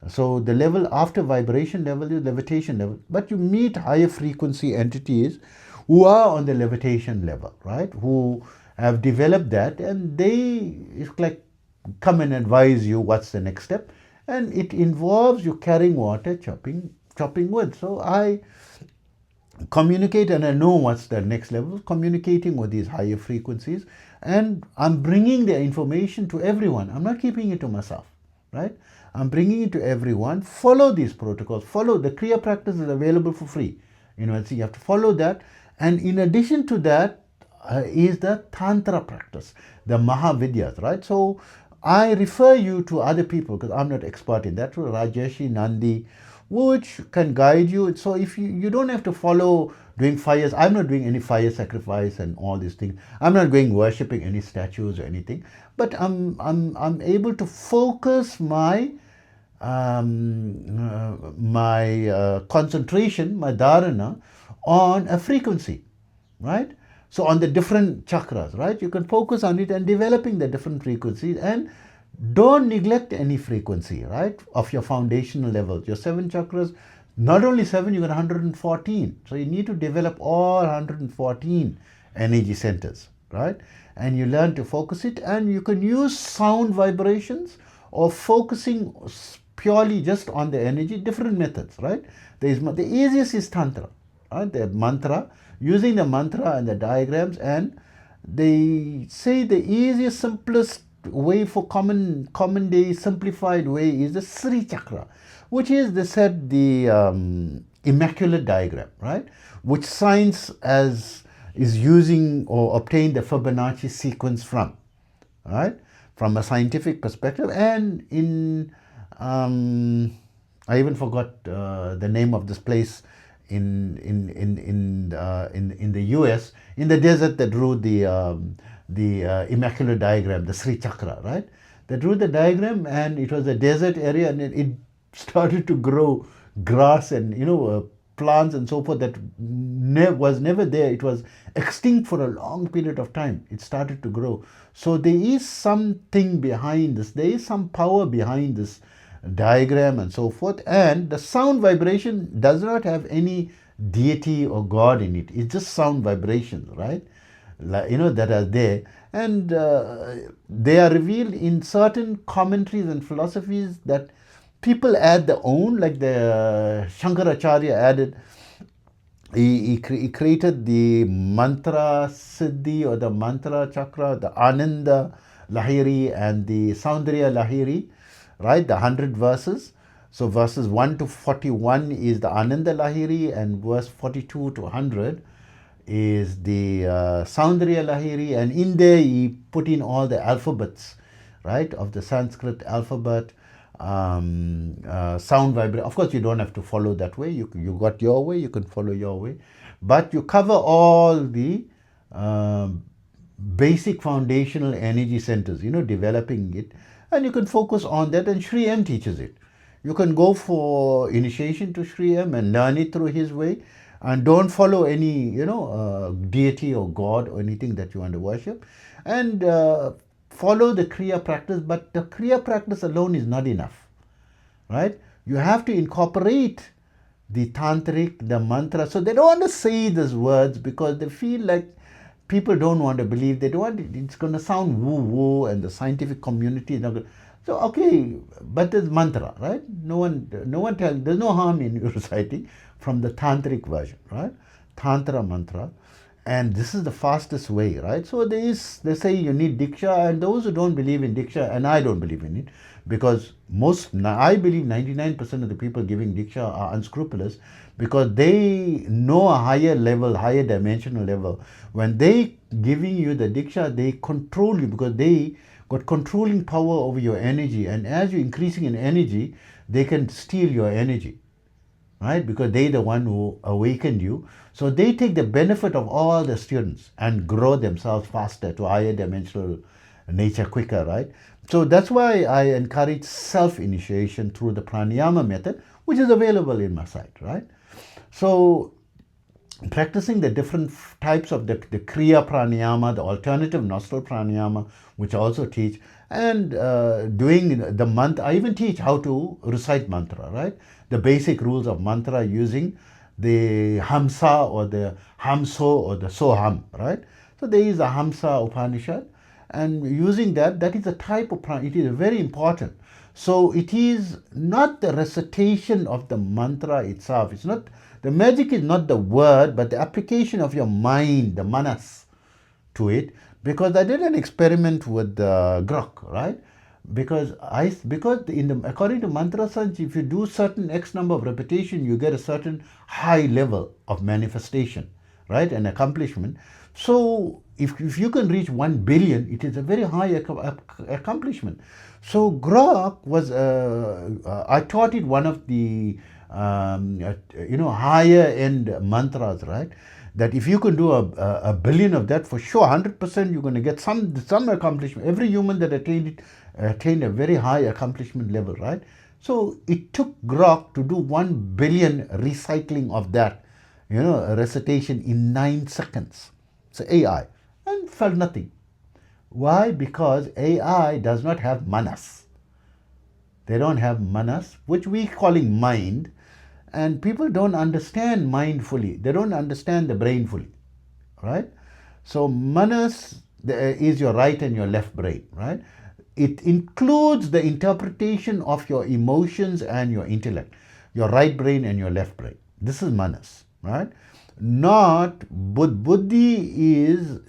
So the level after vibration level is levitation level. But you meet higher frequency entities who are on the levitation level, right? Who have developed that, and it's like come and advise you what's the next step. And it involves you carrying water, chopping wood. So I communicate, and I know what's the next level, communicating with these higher frequencies, and I'm bringing the information to everyone. I'm not keeping it to myself, right? I'm bringing it to everyone. Follow these protocols. Follow the Kriya practice is available for free. So you have to follow that. And in addition to that is the Tantra practice, the Mahavidyas, right? So I refer you to other people because I'm not expert in that. Rajeshi, Nandi, which can guide you. So if you don't have to follow doing fires. I'm not doing any fire sacrifice and all these things. I'm not going worshipping any statues or anything. But I'm able to focus my concentration, my dharana, on a frequency, right? So on the different chakras, right? You can focus on it and developing the different frequencies, and don't neglect any frequency, right? Of your foundational levels, your 7 chakras, not only 7, you got 114. So you need to develop all 114 energy centers, right? And you learn to focus it, and you can use sound vibrations or focusing purely just on the energy, different methods, right? The easiest is Tantra, right? The mantra, using the mantra and the diagrams, and they say the easiest, simplest way for common day simplified way is the Sri Chakra, which is, they said, the immaculate diagram, right? Which science is using or obtained the Fibonacci sequence from, right? From a scientific perspective. And in I even forgot the name of this place in the US, in the desert, that drew the immaculate diagram, the Sri Chakra, right? They drew the diagram, and it was a desert area, and it started to grow grass and plants and so forth that was never there. It was extinct for a long period of time. It started to grow. So there is something behind this. There is some power behind this diagram and so forth. And the sound vibration does not have any deity or God in it. It's just sound vibrations, right? That are there. And they are revealed in certain commentaries and philosophies that people add their own, like the Shankaracharya added. He created the mantra siddhi or the mantra chakra, the Ananda Lahiri and the Soundriya Lahiri, right? The 100 verses. So verses 1 to 41 is the Ananda Lahiri, and verse 42 to 100 is the Soundriya Lahiri. And in there he put in all the alphabets, right, of the Sanskrit alphabet, sound vibration. Of course, you don't have to follow that way. You got your way, you can follow your way. But you cover all the basic foundational energy centers, developing it. And you can focus on that, and Sri M teaches it. You can go for initiation to Sri M and learn it through his way, and don't follow any, deity or God or anything that you want to worship. And follow the Kriya practice, but the Kriya practice alone is not enough, right? You have to incorporate the tantric, the mantra. So they don't want to say these words because they feel like people don't want to believe. They don't want it. It's going to sound woo-woo, and the scientific community is not going to. So, okay, but there's mantra, right? No one tells, there's no harm in reciting from the tantric version, right? Tantra mantra. And this is the fastest way, right? So they say you need Diksha, and those who don't believe in Diksha, and I don't believe in it, because I believe 99% of the people giving Diksha are unscrupulous, because they know a higher level, higher dimensional level. When they giving you the Diksha, they control you, because they got controlling power over your energy. And as you're increasing in energy, they can steal your energy, right? Because they're the one who awakened you. So they take the benefit of all the students and grow themselves faster to higher dimensional nature quicker, right? So that's why I encourage self-initiation through the pranayama method, which is available in my site, right? So practicing the different types of the Kriya pranayama, the alternative nostril pranayama, which I also teach, and doing the mantra. I even teach how to recite mantra, right? The basic rules of mantra using the Hamsa or the Hamso or the Soham, right? So there is a Hamsa Upanishad, and using that is a type of prana. It is very important. So it is not the recitation of the mantra itself. It's not, the magic is not the word, but the application of your mind, the manas, to it. Because I did an experiment with Grok, right? Because according to mantra science, if you do certain X number of repetition, you get a certain high level of manifestation, right? And accomplishment. So if you can reach 1 billion, it is a very high accomplishment. So Grok was, I taught it one of the, higher end mantras, right? That if you can do a billion of that, for sure, 100% you're going to get some accomplishment. Every human that attained a very high accomplishment level, right? So it took Grok to do 1 billion recycling of that, recitation in 9 seconds. So AI, and felt nothing. Why? Because AI does not have manas. They don't have manas, which we calling mind. And people don't understand mind fully. They don't understand the brain fully, right? So manas is your right and your left brain, right? It includes the interpretation of your emotions and your intellect, your right brain and your left brain. This is manas, right? Not buddhi is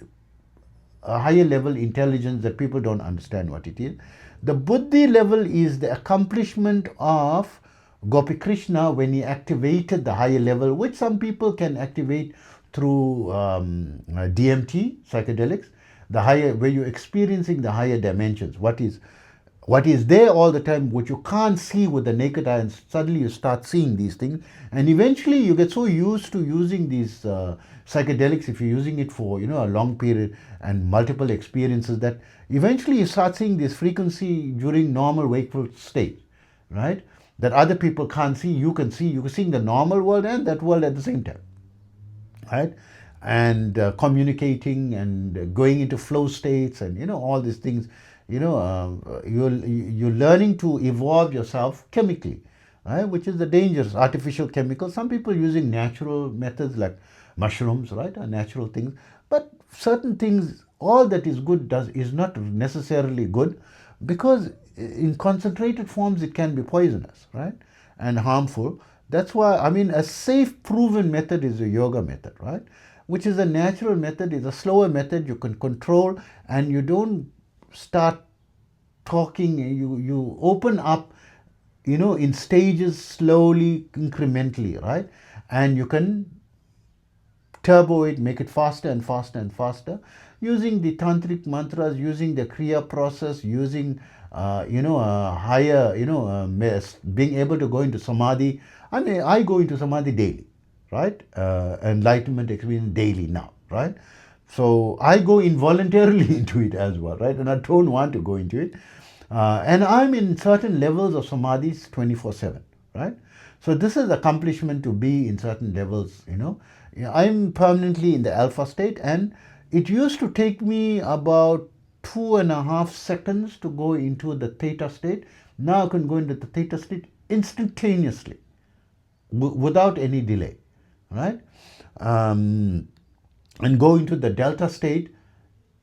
a higher level intelligence that people don't understand what it is. The buddhi level is the accomplishment of Gopi Krishna when he activated the higher level, which some people can activate through DMT, psychedelics, the higher, where you're experiencing the higher dimensions. What is there all the time, which you can't see with the naked eye, and suddenly you start seeing these things. And eventually you get so used to using these psychedelics, if you're using it for a long period and multiple experiences, that eventually you start seeing this frequency during normal wakeful state, right? That other people can't see, you can see. You can see the normal world and that world at the same time, right? And communicating and going into flow states and all these things. You're learning to evolve yourself chemically, right? Which is the dangerous artificial chemicals. Some people using natural methods like mushrooms, right, are natural things. But certain things, all that is good is not necessarily good, because in concentrated forms it can be poisonous, right, and harmful. That's why, a safe proven method is a yoga method, right, which is a natural method, is a slower method you can control, and you don't start talking, you open up, in stages, slowly, incrementally, right? And you can turbo it, make it faster and faster and faster, using the tantric mantras, using the kriya process, using higher, being able to go into samadhi. I mean, I go into samadhi daily, right? Enlightenment experience daily now, right? So I go involuntarily into it as well, right? And I don't want to go into it. And I'm in certain levels of samadhis 24/7, right? So this is accomplishment to be in certain levels, I'm permanently in the alpha state, and it used to take me about 2.5 seconds to go into the theta state. Now I can go into the theta state instantaneously, without any delay, right? And go into the delta state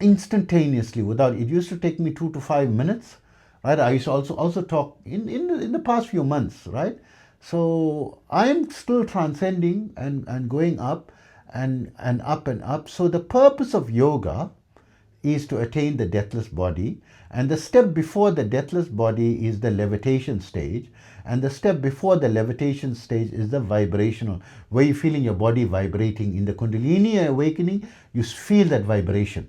instantaneously without, it used to take me 2 to 5 minutes, right? I used to also talk in the past few months, right? So I'm still transcending and going up and up and up. So the purpose of yoga is to attain the deathless body, and the step before the deathless body is the levitation stage, and the step before the levitation stage is the vibrational, where you're feeling your body vibrating. In the Kundalini awakening, you feel that vibration,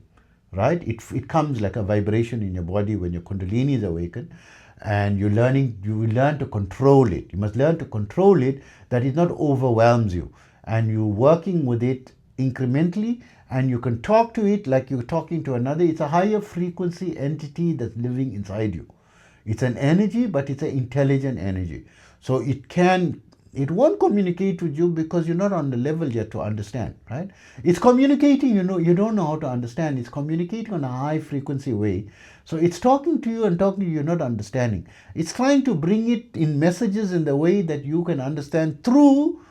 right? It comes like a vibration in your body when your Kundalini is awakened, and you will learn to control it. You must learn to control it, that it not overwhelms you, and you're working with it incrementally, and you can talk to it like you're talking to another. It's a higher frequency entity that's living inside you. It's an energy, but it's an intelligent energy. So it won't communicate with you because you're not on the level yet to understand, right? It's communicating, you don't know how to understand. It's communicating on a high frequency way. So it's talking to you and talking to you, you're not understanding. It's trying to bring it in messages in the way that you can understand through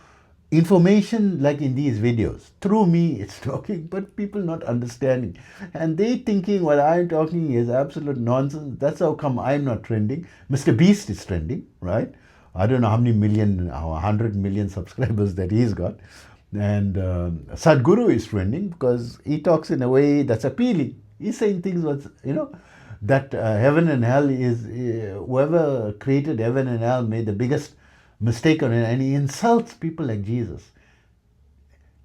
information, like in these videos. Through me it's talking, but people not understanding, and they thinking what I'm talking is absolute nonsense. That's how come I'm not trending. Mr. Beast is trending, right? I don't know how many million, 100 million subscribers that he's got. And Sadhguru is trending because he talks in a way that's appealing. He's saying things that heaven and hell is, whoever created heaven and hell made the biggest mistake on it, and he insults people like Jesus.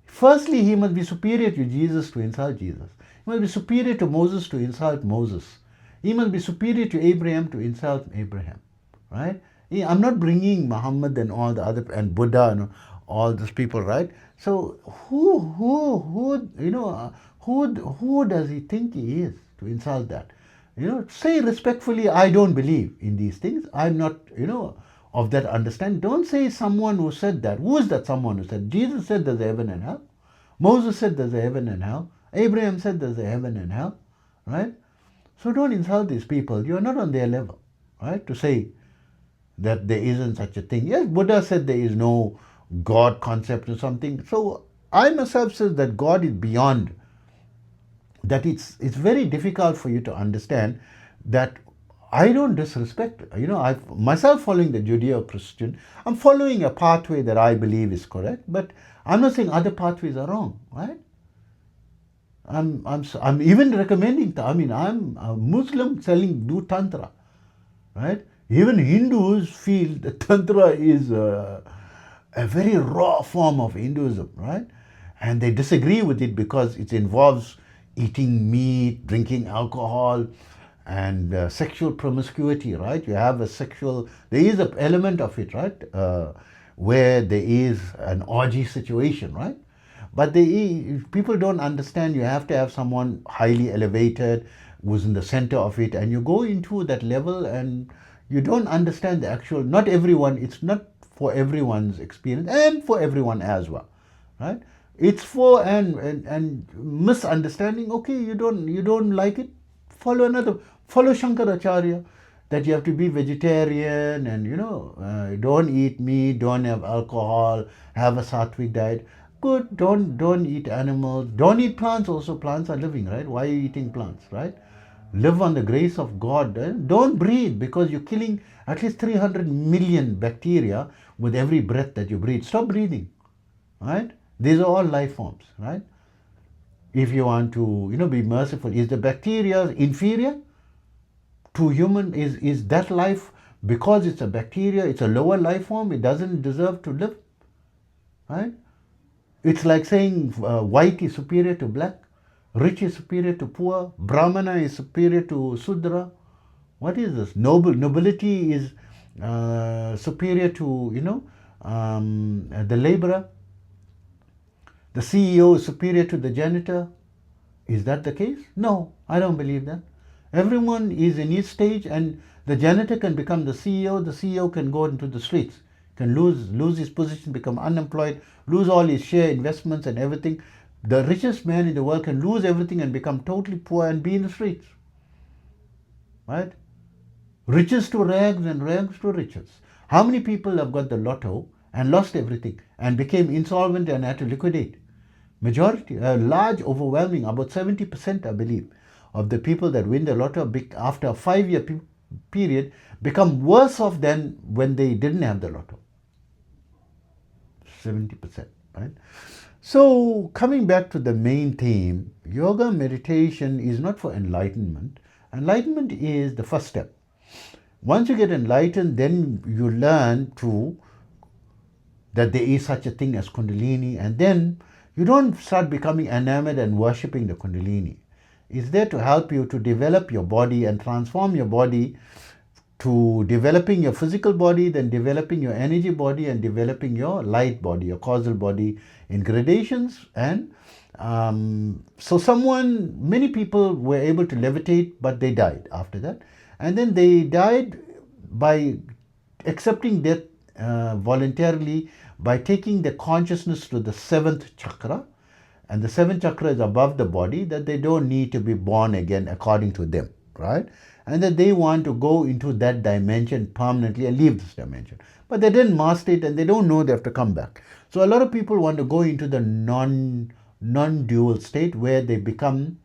Firstly, he must be superior to Jesus to insult Jesus. He must be superior to Moses to insult Moses. He must be superior to Abraham to insult Abraham, right? I'm not bringing Muhammad and all the other, and Buddha and all those people, right? So who does he think he is to insult that? Say respectfully, I don't believe in these things. I'm not, of that understanding. Don't say someone who said that. Who is that someone who said? Jesus said there's a heaven and hell. Moses said there's a heaven and hell. Abraham said there's a heaven and hell, right? So don't insult these people. You're not on their level, right? To say that there isn't such a thing. Yes, Buddha said there is no God concept or something. So I myself says that God is beyond. That it's very difficult for you to understand that I don't disrespect. I myself following the Judeo-Christian, I'm following a pathway that I believe is correct, but I'm not saying other pathways are wrong, right? I'm even recommending. I'm a Muslim do tantra, right? Even Hindus feel that tantra is a very raw form of Hinduism, right? And they disagree with it because it involves eating meat, drinking alcohol, and sexual promiscuity, right? You have there is an element of it, right? Where there is an orgy situation, right? But people don't understand. You have to have someone highly elevated who's in the center of it, and you go into that level and you don't understand the actual, it's not for everyone's experience and for everyone as well, right? It's for and misunderstanding. Okay, you don't like it, follow Shankaracharya, that you have to be vegetarian and don't eat meat, don't have alcohol, have a sattvic diet. Good, don't eat animals, don't eat plants also. Plants are living, right? Why are you eating plants, right? Live on the grace of God. Don't breathe, because you're killing at least 300 million bacteria with every breath that you breathe. Stop breathing, right? These are all life forms, right? If you want to, be merciful, is the bacteria inferior? to human, is that life, because it's a bacteria, it's a lower life form, it doesn't deserve to live, right? It's like saying white is superior to black, rich is superior to poor, brahmana is superior to sudra. What is this? Nobility is superior to, the laborer. The CEO is superior to the janitor. Is that the case? No, I don't believe that. Everyone is in each stage, and the janitor can become the CEO. The CEO can go into the streets, can lose his position, become unemployed, lose all his share investments and everything. The richest man in the world can lose everything and become totally poor and be in the streets. Right? Riches to rags and rags to riches. How many people have got the lotto and lost everything and became insolvent and had to liquidate? Majority, a large, overwhelming, about 70%, I believe, of the people that win the lotto after a 5-year period become worse off than when they didn't have the lotto. 70%, right? So coming back to the main theme, yoga meditation is not for enlightenment. Enlightenment is the first step. Once you get enlightened, then you learn that there is such a thing as Kundalini, and then you don't start becoming enamored and worshipping the Kundalini. It's there to help you to develop your body and transform your body, to developing your physical body, then developing your energy body, and developing your light body, your causal body in gradations. And so many people were able to levitate, but they died after that. And then they died by accepting death voluntarily, by taking the consciousness to the 7th chakra. And the 7th chakra is above the body, that they don't need to be born again according to them, right? And that they want to go into that dimension permanently and leave this dimension. But they didn't master it, and they don't know they have to come back. So a lot of people want to go into the non-dual state, where they become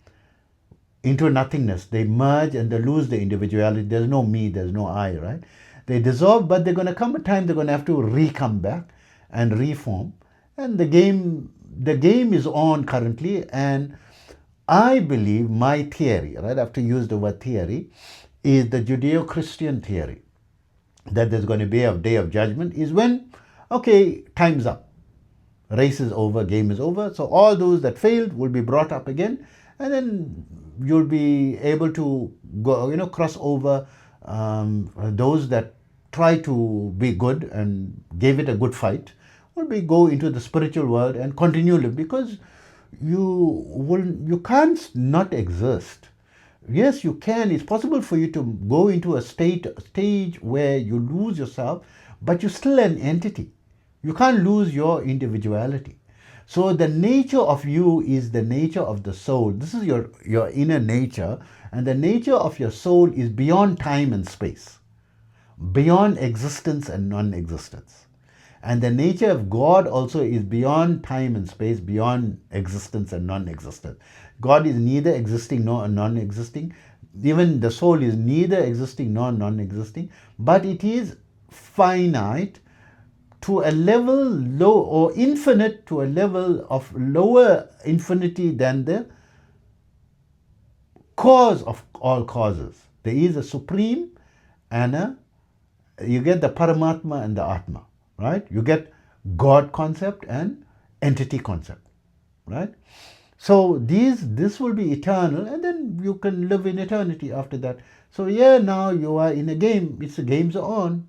into nothingness. They merge and they lose the individuality. There's no me, there's no I, right? They dissolve, but they're going to come a time they're going to have to re-come back and reform. And the game is on currently. And I believe, my theory, right, I have to use the word theory, is the Judeo-Christian theory, that there's going to be a day of judgment, is when, okay, time's up. Race is over, game is over. So all those that failed will be brought up again, and then you'll be able to go, cross over. Those that try to be good and gave it a good fight will go into the spiritual world and continue live, because you can't not exist. Yes, you can. It's possible for you to go into a stage where you lose yourself, but you're still an entity. You can't lose your individuality. So the nature of you is the nature of the soul. This is your inner nature, and the nature of your soul is beyond time and space, beyond existence and non-existence. And the nature of God also is beyond time and space, beyond existence and non-existence. God is neither existing nor non-existing. Even the soul is neither existing nor non-existing, but it is finite to a level low, or infinite to a level of lower infinity than the cause of all causes. There is a supreme and you get the Paramatma and the Atma, right? You get God concept and entity concept, right? So this will be eternal, and then you can live in eternity after that. So yeah, now you are in a game. The games are on,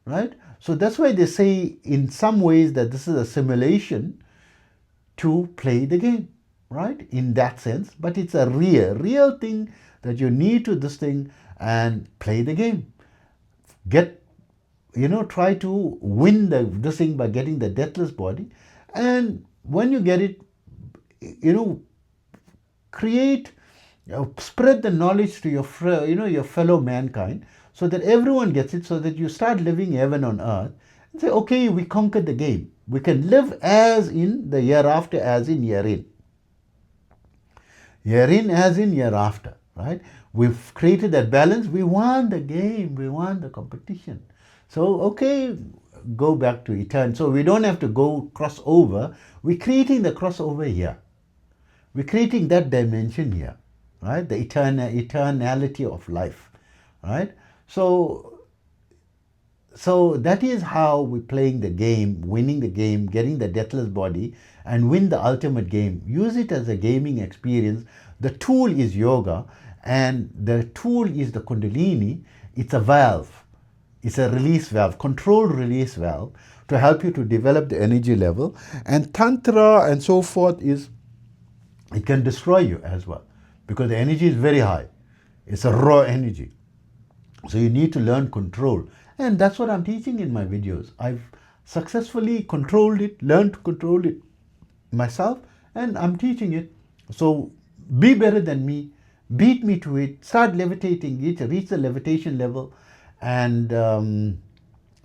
right? So that's why they say in some ways that this is a simulation to play the game, right? In that sense, but it's a real thing that you need to this thing and play the game. Try to win this thing by getting the deathless body, and when you get it, spread the knowledge to your fellow mankind, so that everyone gets it, so that you start living heaven on earth and say, okay, we conquered the game. We can live as in the hereafter, as in herein. Herein as in hereafter, right? We've created that balance. We won the game. We won the competition. So, okay, go back to eternity. So we don't have to go cross over. We're creating the crossover here. We're creating that dimension here, right? The eternality of life, right? So that is how we're playing the game, winning the game, getting the deathless body, and win the ultimate game. Use it as a gaming experience. The tool is yoga, and the tool is the Kundalini. It's a valve. It's a release valve, controlled release valve to help you to develop the energy level. And Tantra and so forth it can destroy you as well because the energy is very high. It's a raw energy. So you need to learn control. And that's what I'm teaching in my videos. I've successfully controlled it, learned to control it myself, and I'm teaching it. So be better than me, beat me to it, start levitating it, reach the levitation level. And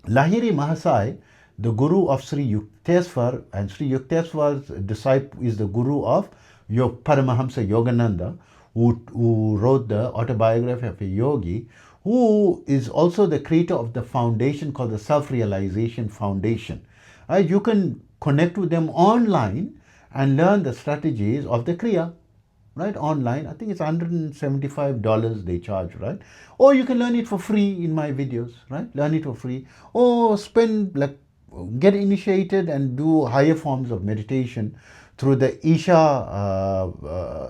Lahiri Mahasai, the guru of Sri Yukteswar, and Sri Yukteswar's disciple is the guru of Paramahamsa Yogananda, who wrote the autobiography of a yogi, who is also the creator of the foundation called the Self-Realization Foundation. Right? You can connect with them online and learn the strategies of the Kriya, right? Online. I think it's $175 they charge, right? Or you can learn it for free in my videos, right? Learn it for free. Or get initiated and do higher forms of meditation through the Isha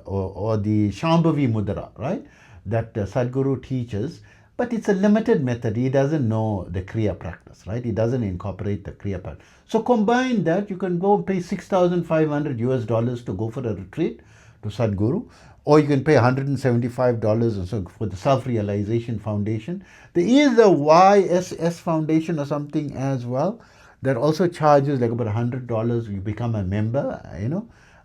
or the Shambhavi Mudra, right? That Sadhguru teaches. But it's a limited method. He doesn't know the Kriya practice, right? He doesn't incorporate the Kriya practice. So combine that. You can go pay $6,500 to go for a retreat to Sadhguru, or you can pay $175 or so for the Self-Realization Foundation. There is the YSS Foundation or something as well that also charges like about $100. You become a member,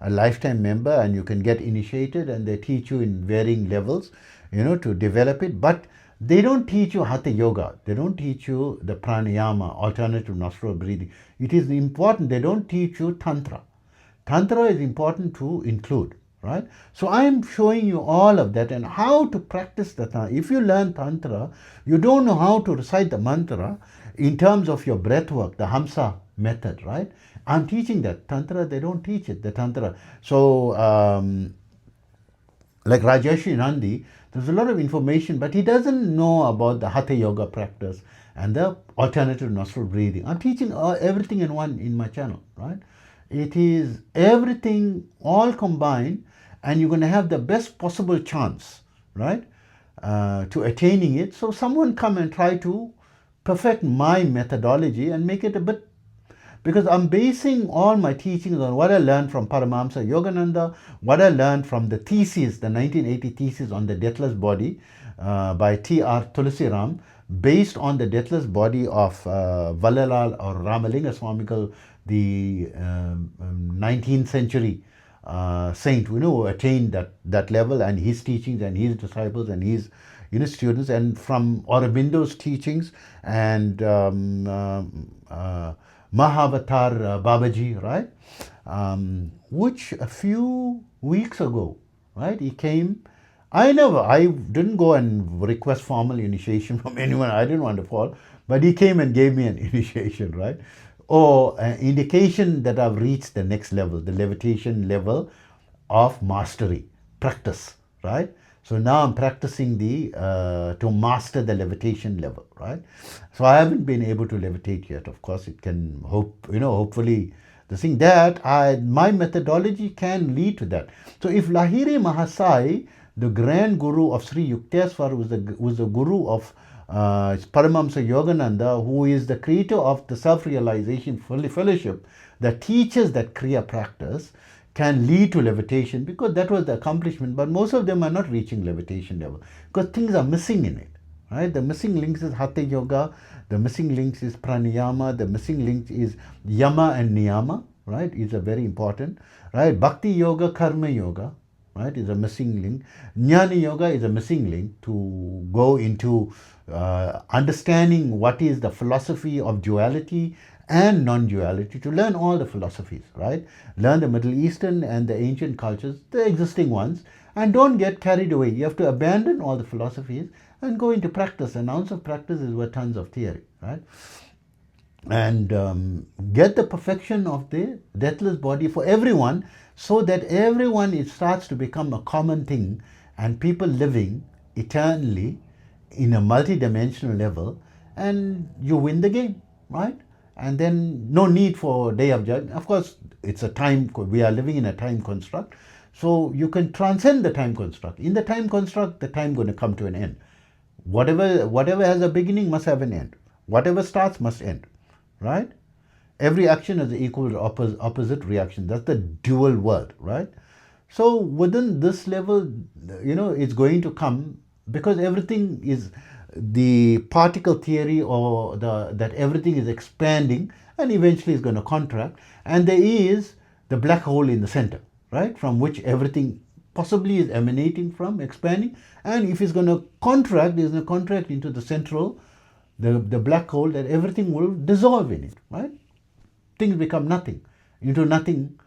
a lifetime member, and you can get initiated, and they teach you in varying levels, to develop it. But they don't teach you Hatha Yoga. They don't teach you the pranayama, alternative nostril breathing. It is important. They don't teach you Tantra. Tantra is important to include, right? So I am showing you all of that and how to practice the Tantra. If you learn Tantra, you don't know how to recite the mantra in terms of your breath work, the Hamsa method, right? I'm teaching that. Tantra, they don't teach it, the Tantra. So, like Rajesh Nandi, there's a lot of information, but he doesn't know about the Hatha Yoga practice and the alternative nostril breathing. I'm teaching everything in my channel, right? It is everything all combined, and you're going to have the best possible chance, right, to attaining it. So someone come and try to perfect my methodology and make it a bit, because I'm basing all my teachings on what I learned from Paramahamsa Yogananda, what I learned from the thesis, the 1980 thesis on the deathless body by T.R. Tulsiram, based on the deathless body of Vallalal or Ramalinga Swamigal, the 19th century saint, who attained that level, and his teachings and his disciples and his students, and from Aurobindo's teachings and Mahavatar Babaji, right? Which a few weeks ago, right, he came. I didn't go and request formal initiation from anyone. I didn't want to fall, but he came and gave me an initiation, right? Or an indication that I've reached the next level, the levitation level of mastery, practice, right? So now I'm practicing to master the levitation level, right? So I haven't been able to levitate yet. Of course, it can hopefully the thing that my methodology can lead to that. So if Lahiri Mahasai, the grand guru of Sri Yukteswar, was the guru of Paramahamsa Yogananda, who is the creator of the Self-Realization Fellowship that teaches that Kriya practice, can lead to levitation, because that was the accomplishment. But most of them are not reaching levitation level because things are missing in it, right? The missing links is Hatha Yoga, the missing links is pranayama, the missing links is yama and niyama, right? Is a very important, right? Bhakti Yoga, Karma Yoga, right, is a missing link. Jnana Yoga is a missing link to go into understanding what is the philosophy of duality and non-duality, to learn all the philosophies, right? Learn the Middle Eastern and the ancient cultures, the existing ones, and don't get carried away. You have to abandon all the philosophies and go into practice. An ounce of practice is worth tons of theory, right? And get the perfection of the deathless body for everyone, so that everyone, it starts to become a common thing, and people living eternally in a multi-dimensional level, and you win the game, right? And then no need for day of judgment. Of course, it's a time, we are living in a time construct, so you can transcend the time construct. In the time construct, the time going to come to an end. Whatever has a beginning must have an end. Whatever starts must end, right? Every action is equal to opposite reaction. That's the dual world, right? So within this level, it's going to come, because everything is the particle theory, or that everything is expanding and eventually is going to contract, and there is the black hole in the center, right, from which everything possibly is emanating from, expanding, and if it's going to contract, it's going to contract into the central, the black hole, that everything will dissolve in it, right? Things become nothing, into nothing,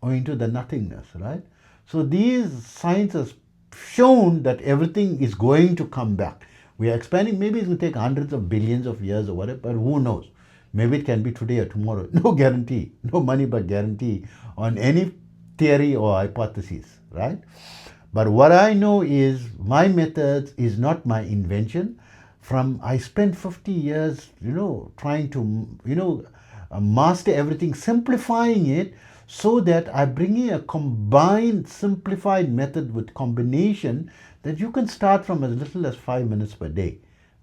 or into the nothingness, right? So these science has shown that everything is going to come back. We are expanding. Maybe it's going to take hundreds of billions of years or whatever, but who knows? Maybe it can be today or tomorrow. No guarantee, no money but guarantee on any theory or hypothesis, right? But what I know is my methods is not my invention. I spent 50 years, trying to, master everything, simplifying it, so that I bring in a combined, simplified method with combination that you can start from as little as 5 minutes per day.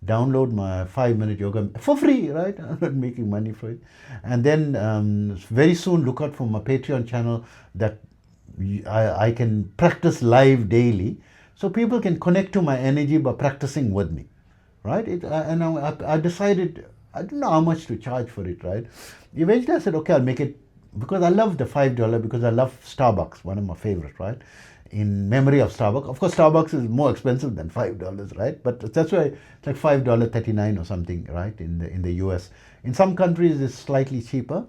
Download my 5-minute yoga for free, right? I'm not making money for it. And then very soon look out for my Patreon channel, that I can practice live daily, so people can connect to my energy by practicing with me, right? And I decided, I don't know how much to charge for it, right? Eventually I said, okay, I'll make it, because I love the $5, because I love Starbucks, one of my favorites, right? In memory of Starbucks. Of course, Starbucks is more expensive than $5, right? But that's why it's like $5.39 or something, right? In the US. In some countries, it's slightly cheaper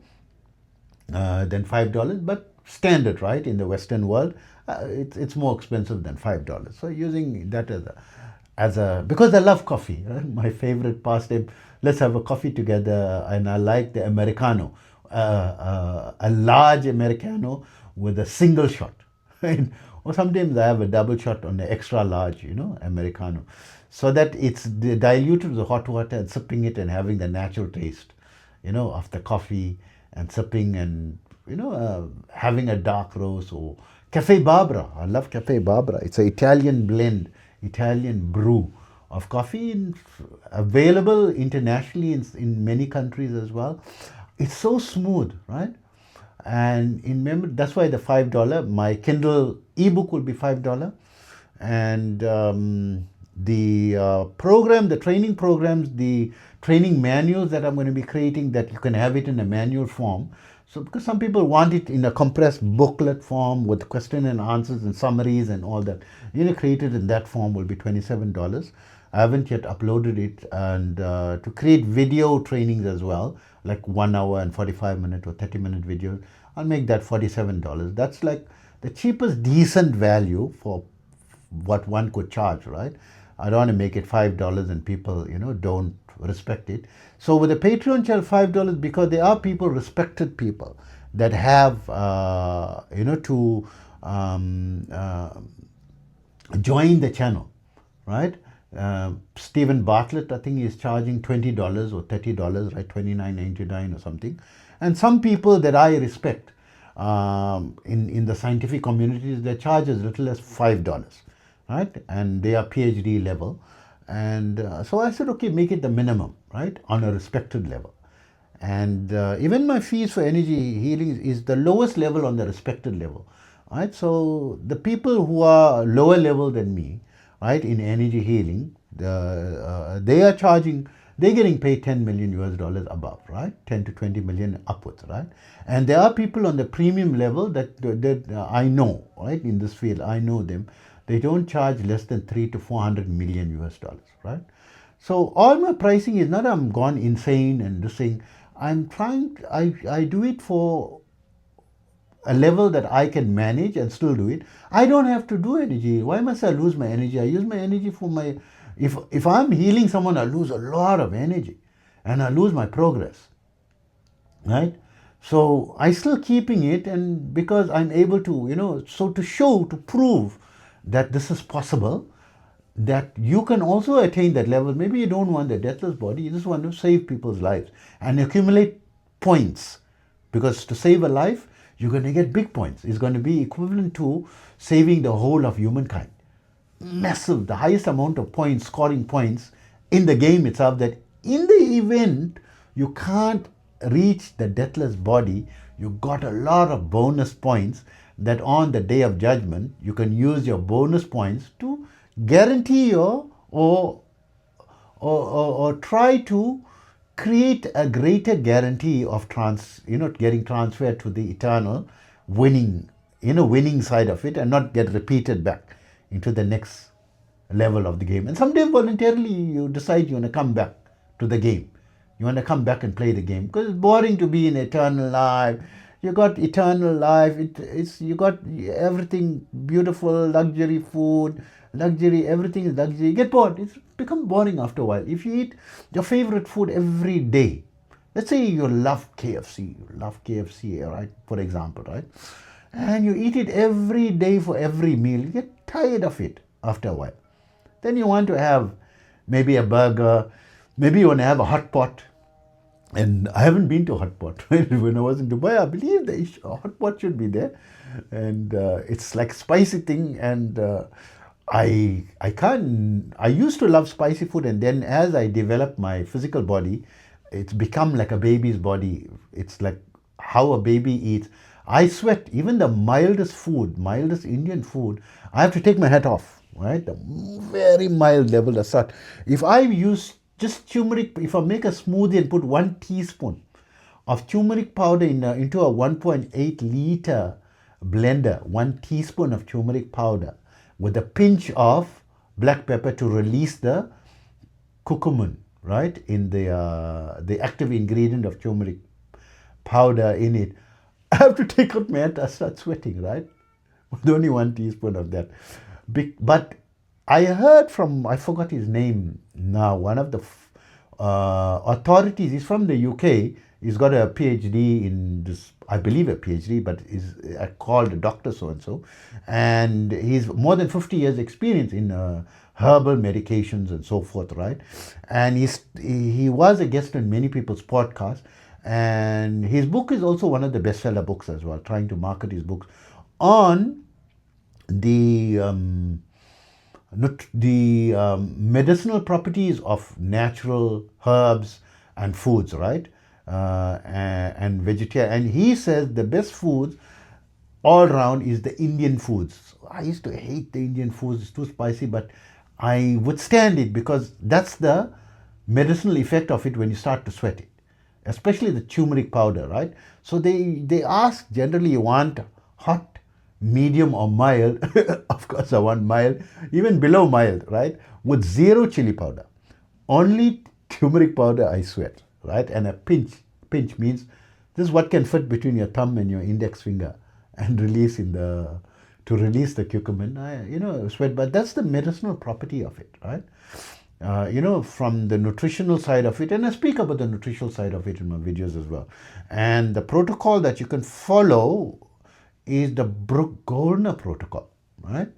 than $5, but standard, right? In the Western world, it's more expensive than $5. So using that because I love coffee, right? My favorite pastime. Let's have a coffee together, and I like the Americano, a large Americano with a single shot, right? Or sometimes I have a double shot on the extra large, Americano, so that it's diluted with the hot water and sipping it and having the natural taste, of the coffee, and sipping, and having a dark roast or Cafe Barbara. I love Cafe Barbara. It's an Italian blend, Italian brew of coffee, available internationally in many countries as well. It's so smooth, right? And in memory, that's why the $5. My Kindle ebook will be $5, and the program, the training programs, the training manuals that I'm going to be creating, that you can have it in a manual form. So because some people want it in a compressed booklet form with question and answers and summaries and all that, created in that form will be $27. I haven't yet uploaded it, and to create video trainings as well, like 1 hour and 45-minute or 30-minute videos, I'll make that $47. That's like the cheapest decent value for what one could charge, right? I don't want to make it $5 and people, don't respect it. So with the Patreon channel, $5, because there are people, respected people, that have, to join the channel, right? Stephen Bartlett, I think, is charging $20 or $30, right? $29.99 or something. And some people that I respect in the scientific communities, they charge as little as $5, right? And they are PhD level. And so I said, okay, make it the minimum, right? On a respected level. And even my fees for energy healing is the lowest level on the respected level, right? So the people who are lower level than me, right, in energy healing, they are charging, they're getting paid $10 million above, right? 10 to 20 million upwards, right? And there are people on the premium level that I know, right, in this field, I know them. They don't charge less than 3 to 400 million right? So all my pricing is not I'm gone insane and this thing. I'm trying, I do it for a level that I can manage and still do it. I don't have to do energy. Why must I lose my energy? I use my energy for my, if I'm healing someone, I lose a lot of energy and I lose my progress, right? So I still keeping it, and because I'm able to, so to show, to prove that this is possible, that you can also attain that level. Maybe you don't want the deathless body, you just want to save people's lives and accumulate points. Because to save a life, you're going to get big points. It's going to be equivalent to saving the whole of humankind. Massive, the highest amount of points, scoring points in the game itself, that in the event you can't reach the deathless body, you got a lot of bonus points that on the day of judgment, you can use your bonus points to guarantee or try to create a greater guarantee of getting transferred to the eternal winning, winning side of it, and not get repeated back into the next level of the game. And someday voluntarily you decide you want to come back to the game. You want to come back and play the game because it's boring to be in eternal life. You got eternal life. You got everything beautiful, luxury food, luxury, everything is luxury. You get bored. It's become boring after a while. If you eat your favorite food every day, let's say you love KFC, right? For example, right? And you eat it every day for every meal, you get tired of it after a while. Then you want to have maybe a burger, maybe you want to have a hot pot. And I haven't been to a hot pot. When I was in Dubai, I believe the hot pot should be there. And it's like a spicy thing. And I used to love spicy food. And then as I developed my physical body, it's become like a baby's body. It's like how a baby eats. I sweat. Even the mildest food, mildest Indian food, I have to take my hat off, right? The very mild level of salt. If I use just turmeric, if I make a smoothie and put 1 teaspoon of turmeric powder into a 1.8 liter blender, 1 teaspoon of turmeric powder with a pinch of black pepper to release the curcumin, right? In the active ingredient of turmeric powder in it. I have to take out my hat, I start sweating, right? With only 1 teaspoon of that. But I heard from, I forgot his name now, one of the authorities, he's from the UK, he's got a PhD in this, I believe a PhD, but is called a doctor so-and-so. And he's more than 50 years experience in herbal medications and so forth, right? And he was a guest on many people's podcasts. And his book is also one of the bestseller books as well, trying to market his books on the medicinal properties of natural herbs and foods, right? And vegetarian. And he says the best foods all around is the Indian foods. I used to hate the Indian foods, it's too spicy, but I would stand it because that's the medicinal effect of it when you start to sweat it, especially the turmeric powder, right? So they ask, generally you want hot, medium or mild. Of course I want mild, even below mild, right? With 0 chili powder, only turmeric powder. I sweat, right? And a pinch means this is what can fit between your thumb and your index finger and release to release the curcumin. Sweat. But that's the medicinal property of it, right? From the nutritional side of it, and I speak about the nutritional side of it in my videos as well. And the protocol that you can follow is the Brooke-Goldner protocol, right?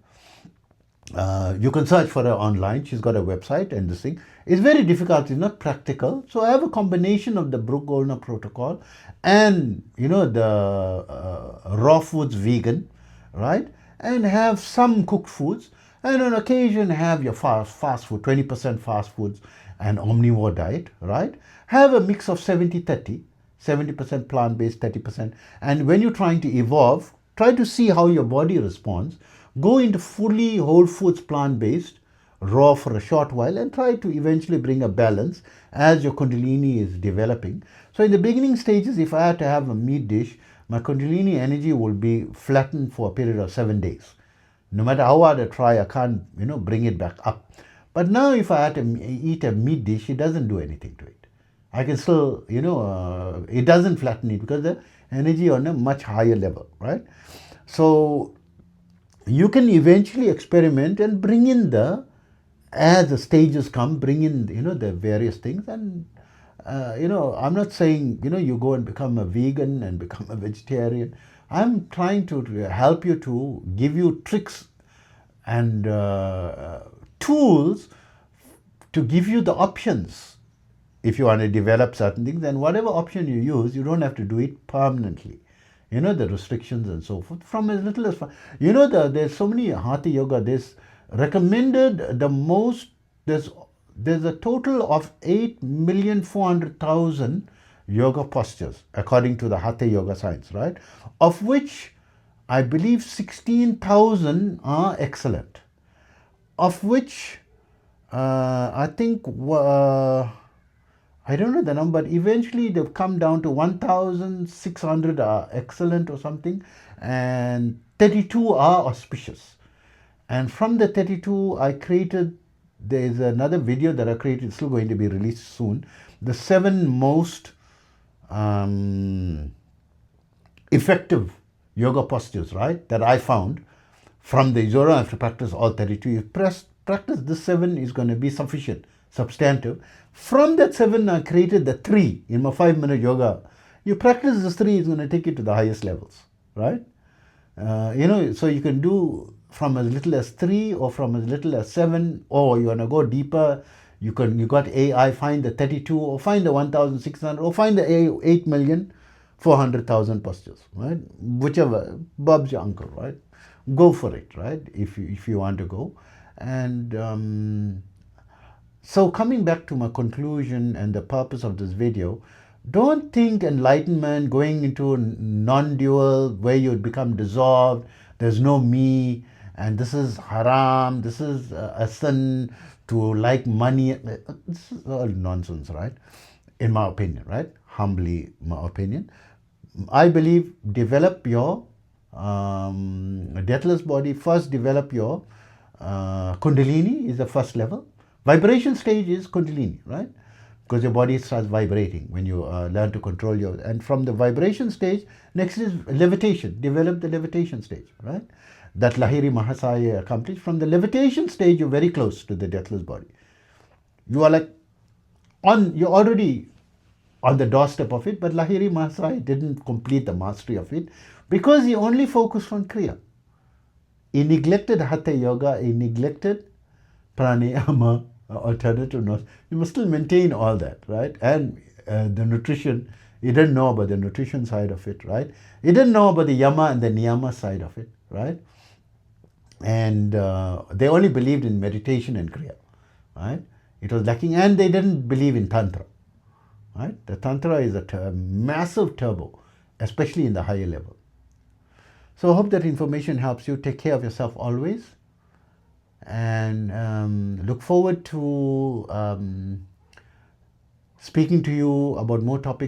You can search for her online. She's got a website and this thing. It's very difficult. It's not practical. So I have a combination of the Brooke-Goldner protocol and, the raw foods vegan, right? And have some cooked foods. And on occasion have your fast food, 20% fast foods and omnivore diet, right? Have a mix of 70-30, 70% plant-based, 30%. And when you're trying to evolve, try to see how your body responds. Go into fully whole foods, plant-based, raw for a short while, and try to eventually bring a balance as your Kundalini is developing. So in the beginning stages, if I had to have a meat dish, my Kundalini energy will be flattened for a period of 7 days. No matter how hard I try, I can't, bring it back up. But now if I had to eat a meat dish, it doesn't do anything to it. I can still, it doesn't flatten it because the energy on a much higher level, right? So you can eventually experiment and bring in as the stages come, bring in, the various things. And, I'm not saying, you go and become a vegan and become a vegetarian. I'm trying to help you, to give you tricks and tools to give you the options. If you want to develop certain things, then whatever option you use, you don't have to do it permanently. You know, the restrictions and so forth, from as little as, you know, there's so many hatha yoga. There's recommended the most, there's a total of 8,400,000 yoga postures according to the hatha yoga science, right? Of which I believe 16,000 are excellent, of which I think I don't know the number, but eventually they've come down to 1,600 are excellent or something, and 32 are auspicious. And from the 32, I created, there's another video that I created, it's still going to be released soon, the 7 most effective yoga postures, right, that I found from the, you don't have to practice all 32, you practice this 7 is going to be sufficient, substantive. From that 7, I created the 3 in my 5-minute yoga. You practice this 3 is going to take you to the highest levels, right? You know, so you can do from as little as 3 or from as little as 7, or you want to go deeper. You got AI, find the 32 or find the 1,600 or find the 8,400,000 postures, right? Whichever, Bob's your uncle, right? Go for it, right? If you want to go. And so coming back to my conclusion and the purpose of this video, don't think enlightenment, going into non-dual, where you become dissolved, there's no me, and this is haram, this is a sin to like money. This is all nonsense, right? In my opinion, right? Humbly, my opinion. I believe develop your deathless body. First, develop your Kundalini is the first level. Vibration stage is Kundalini, right? Because your body starts vibrating when you learn to control your, and from the vibration stage, next is levitation. Develop the levitation stage, right? That Lahiri Mahasaya accomplished. From the levitation stage, you're very close to the deathless body. You are like you're already on the doorstep of it, but Lahiri Mahasaya didn't complete the mastery of it because he only focused on Kriya. He neglected Hatha Yoga, he neglected pranayama, alternative nose. You must still maintain all that, right? And the nutrition, he didn't know about the nutrition side of it, right? He didn't know about the yama and the niyama side of it, right? And they only believed in meditation and kriya, right? It was lacking, and they didn't believe in tantra, right? The tantra is a massive turbo, especially in the higher level. So I hope that information helps you. Take care of yourself always, and look forward to speaking to you about more topics